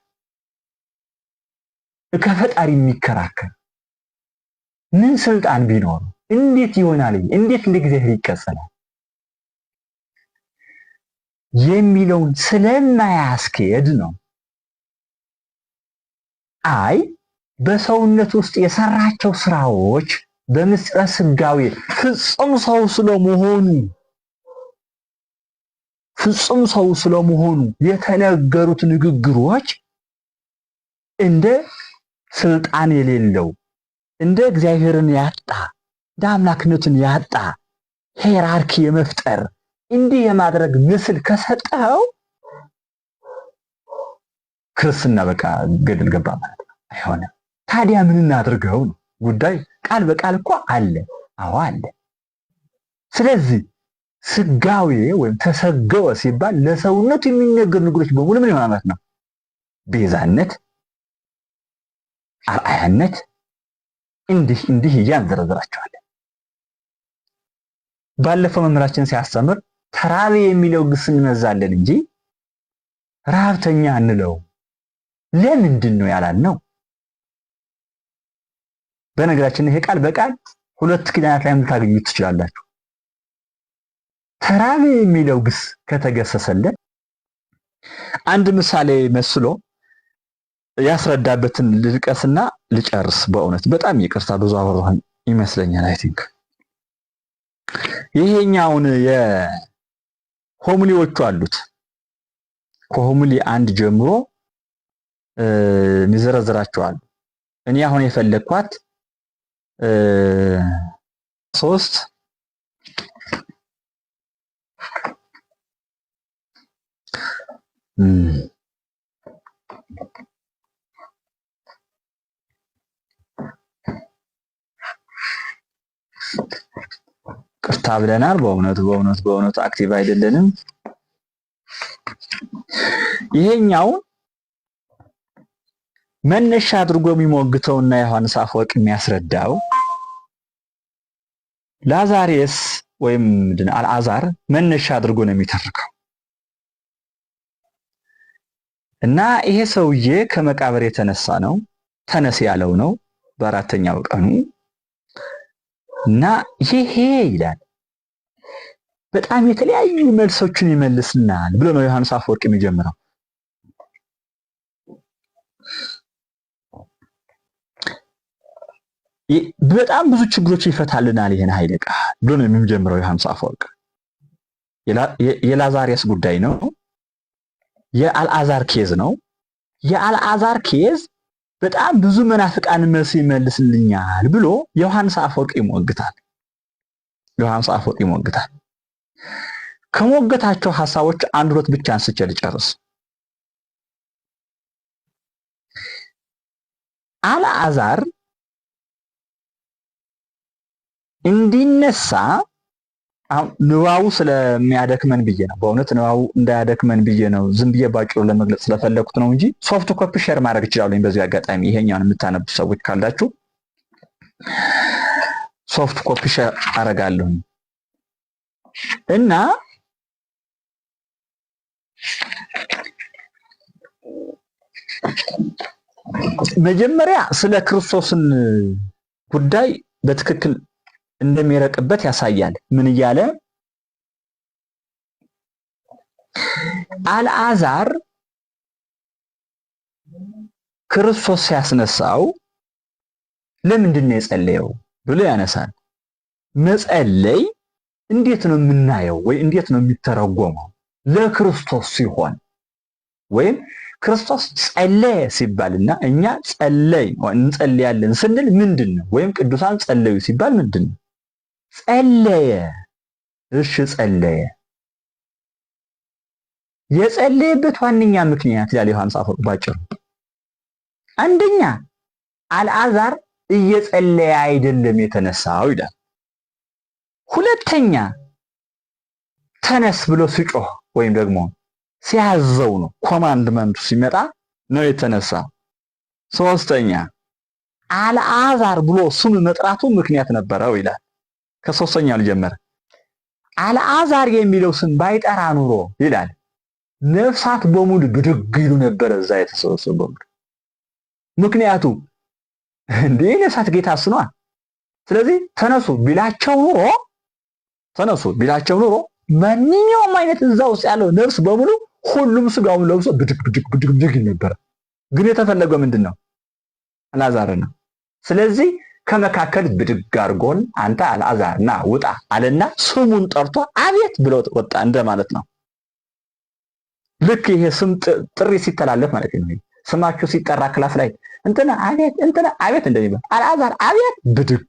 ከፈጣሪ የሚከራከር? ምን ስልጣን ቢኖር እንዴት ይሆናል? እንዴት ለእግዚአብሔር ይቀጸላል? የሚለውን ስለማያስኬድ ነው። አይ በሰውነት ውስጥ የሰራቸው ስራዎች በምስጢረ ሥጋዌ ፍጹም ሰው ስለመሆኑ የተነገሩት ንግግሮች እንደ ስልጣን የሌለው እንደ እግዚአብሔርን ያጣ እንደ አምላክነትን ያጣ ሄራርኪ የመፍጠር እንዲህ የማድረግ ምስል ከሰጠው ክርስትና በቃ ገደል ገባ ማለት ነው። አይሆንም። ታዲያ ምን እናድርገው ነው ጉዳይ። ቃል በቃል እኮ አለ። አዎ አለ። ስለዚህ ሥጋዌ ወይም ተሰገወ ሲባል ለሰውነቱ የሚነገሩ ነገሮች በሙሉ ምን ይሆናል ማለት ነው? ቤዛነት፣ አርአያነት፣ እንዲህ እያንዘረዝራቸዋለን። ባለፈው መምህራችን ሲያስተምር ተራቤ የሚለው ግስ እንመዛለን እንጂ ረሃብተኛ አንለው። ለምንድን ነው ያላልነው? በነገራችን ይሄ ቃል በቃል ሁለት ኪዳናት ላይ ልታገኙት ትችላላችሁ። ተራቤ የሚለው ግስ ከተገሰሰለት አንድ ምሳሌ መስሎ ያስረዳበትን ልጥቀስና ልጨርስ። በእውነት በጣም ይቅርታ ብዙ አወራሁኝ ይመስለኛል። አይ ቲንክ ይሄኛውን የሆሙሊዎቹ አሉት ከሆሙሊ አንድ ጀምሮ የሚዘረዝራቸው አሉ። እኔ አሁን የፈለኳት 3 ቅርታ ብለናል። በእውነቱ አክቲቭ አይደለንም። ይሄኛው መነሻ አድርጎ የሚሞግተውና ዮሐንስ አፈወርቅ የሚያስረዳው ላዛሪስ ወይም አልዓዛር መነሻ አድርጎ ነው የሚተርከው እና ይሄ ሰውዬ ከመቃብር የተነሳ ነው፣ ተነስ ያለው ነው በአራተኛው ቀኑ እና ይሄ ይላል በጣም የተለያዩ መልሶችን ይመልስናል ብሎ ነው ዮሐንስ አፈወርቅ የሚጀምረው። በጣም ብዙ ችግሮች ይፈታልናል ይሄን ኃይለ ቃል ብሎ ነው የሚጀምረው ዮሐንስ አፈወርቅ። የላዛሪስ ጉዳይ ነው፣ የአልዓዛር ኬዝ ነው። የአልዓዛር ኬዝ በጣም ብዙ መናፍቃን መልስ ይመልስልኛል ብሎ ዮሐንስ አፈወርቅ ይሞግታል። ከሞገታቸው ሐሳቦች አንድ ሁለት ብቻ አንስቼ ልጨርስ። አልዓዛር እንዲነሳ አሁን ንባቡ ስለሚያደክመን ብዬ ነው። በእውነት ንባቡ እንዳያደክመን ብዬ ነው ዝም ብዬ ባጭሩ ለመግለጽ ስለፈለኩት ነው እንጂ ሶፍት ኮፒ ሼር ማድረግ እችላለሁ። በዚህ አጋጣሚ ይሄኛውን የምታነቡ ሰዎች ካላችሁ ሶፍት ኮፒ ሼር አደርጋለሁ እና መጀመሪያ ስለ ክርስቶስን ጉዳይ በትክክል እንደሚረቅበት ያሳያል። ምን እያለ አልዓዛር ክርስቶስ ሲያስነሳው ለምንድን ነው የጸለየው ብሎ ያነሳል። መጸለይ እንዴት ነው የምናየው ወይ እንዴት ነው የሚተረጎመው? ለክርስቶስ ሲሆን ወይም ክርስቶስ ጸለየ ሲባልና እኛ እንጸልያለን ስንል ምንድን ነው? ወይም ቅዱሳን ጸለዩ ሲባል ምንድን ነው? ጸለየ። እሺ ጸለየ። የጸለየበት ዋነኛ ምክንያት ይላል ዮሐንስ አፈወርቅ ባጭሩ፣ አንደኛ አልዓዛር እየጸለየ አይደለም የተነሳው ይላል። ሁለተኛ ተነስ ብሎ ሲጮህ ወይም ደግሞ ሲያዘው ነው፣ ኮማንድመንቱ ሲመጣ ነው የተነሳው። ሶስተኛ አልዓዛር ብሎ ስም መጥራቱ ምክንያት ነበረው ይላል። ከሶስተኛው ልጀምር። አልዓዛር የሚለው ስም ባይጠራ ኑሮ ይላል ነፍሳት በሙሉ ብድግ ይሉ ነበር እዛ የተሰበሰቡ በሙሉ። ምክንያቱ እንዴ ነፍሳት ጌታ እሱ ነው። ስለዚህ ተነሱ ቢላቸው ኑሮ ማንኛውም አይነት እዛ ውስጥ ያለው ነፍስ በሙሉ ሁሉም ስጋውን ለብሶ ብድግ ይል ነበር። ግን የተፈለገው ምንድነው? አልዓዛር ነው። ስለዚህ ከመካከል ብድግ አድርጎን አንተ አልዓዛር ና ውጣ አለና ስሙን ጠርቶ አቤት ብሎ ወጣ እንደማለት ነው። ልክ ይሄ ስም ጥሪ ሲተላለፍ ማለት ነው። ስማችሁ ሲጠራ ክላስ ላይ እንትና አቤት እንደሚባል አልዓዛር አቤት ብድግ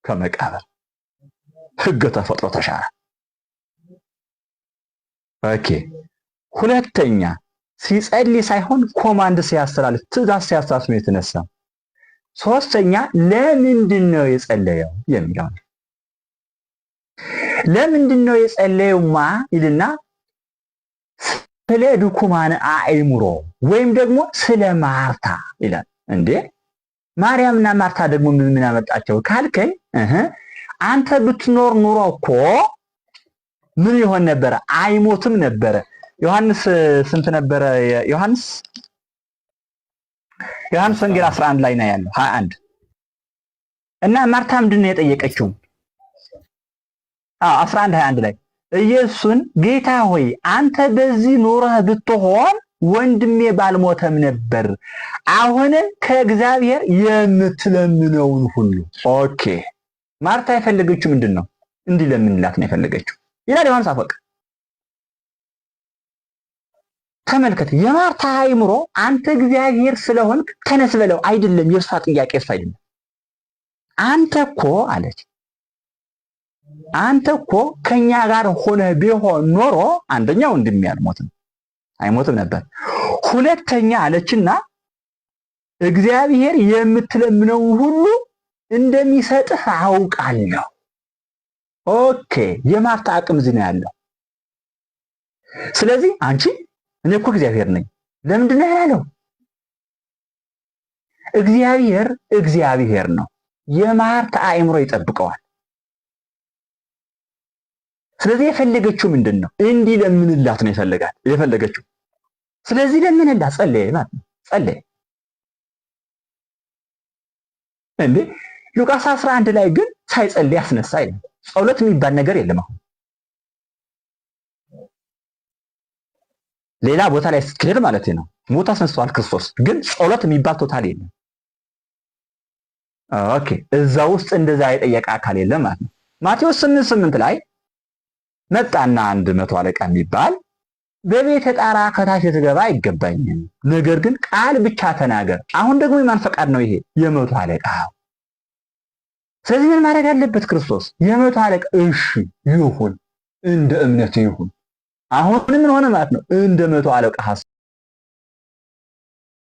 ከመቃብር ሕገ ተፈጥሮ ተሻረ። ኦኬ። ሁለተኛ ሲጸልይ ሳይሆን ኮማንድ ሲያስተላልፍ ትእዛዝ ሲያስተላልፍ ነው የተነሳው። ሶስተኛ ለምንድን ነው የጸለየው የሚለው ነው። ለምንድን ነው የጸለየውማ ይልና ስለ ድኩማን አእምሮ ወይም ደግሞ ስለ ማርታ ይላል። እንዴ ማርያምና ማርታ ደግሞ ምን አመጣቸው ካልከኝ አንተ ብትኖር ኑሮ እኮ ምን ይሆን ነበረ? አይሞትም ነበረ። ዮሐንስ ስንት ነበረ? ዮሐንስ ወንጌል 11 ላይ ነው ያለው 21 እና ማርታ ምንድን ነው የጠየቀችው? 11 21 ላይ ኢየሱስን ጌታ ሆይ አንተ በዚህ ኑረህ ብትሆን ወንድሜ ባልሞተም ነበር። አሁን ከእግዚአብሔር የምትለምነውን ሁሉ። ኦኬ ማርታ የፈለገችው ምንድን ነው? እንዲለምንላት ነው የፈለገችው ይላል ዮሐንስ አፈወርቅ። ተመልከት፣ የማርታ አእምሮ አንተ እግዚአብሔር ስለሆንክ ተነስ በለው አይደለም። የእሷ ጥያቄ እሱ አይደለም። አንተ እኮ አለች፣ አንተ እኮ ከኛ ጋር ሆነ ቢሆን ኖሮ አንደኛው ወንድሜ አይሞትም ነበር። ሁለተኛ አለችና እግዚአብሔር የምትለምነው ሁሉ እንደሚሰጥህ አውቃለሁ። ኦኬ፣ የማርታ አቅም እዚህ ነው ያለው። ስለዚህ አንቺ እኔ እኮ እግዚአብሔር ነኝ ለምንድን ነው ያለው? እግዚአብሔር ነው። የማርታ አእምሮ ይጠብቀዋል። ስለዚህ የፈለገችው ምንድን ነው? እንዲለምንላት ነው የፈለገችው። ስለዚህ ለምንላት ጸለየ ማለት ነው። ጸለየ እንዴ ሉቃስ 11 ላይ ግን ሳይጸልይ አስነሳ ይላል። ጸሎት የሚባል ነገር የለም። አሁን ሌላ ቦታ ላይ ስትሄድ ማለት ነው ሞት አስነስቷል ክርስቶስ፣ ግን ጸሎት የሚባል ቶታል የለም። ኦኬ፣ እዛ ውስጥ እንደዛ የጠየቀ አካል የለም ማለት ነው። ማቴዎስ 8:8 ላይ መጣና 100 አለቃ የሚባል በቤተ ጣራ ከታች ልትገባ አይገባኝም፣ ነገር ግን ቃል ብቻ ተናገር። አሁን ደግሞ የማን ፈቃድ ነው ይሄ? የመቶ አለቃ። ስለዚህ ምን ማድረግ አለበት ክርስቶስ? የመቶ አለቃ እሺ ይሁን፣ እንደ እምነት ይሁን። አሁን ምን ሆነ ማለት ነው? እንደ መቶ አለቃ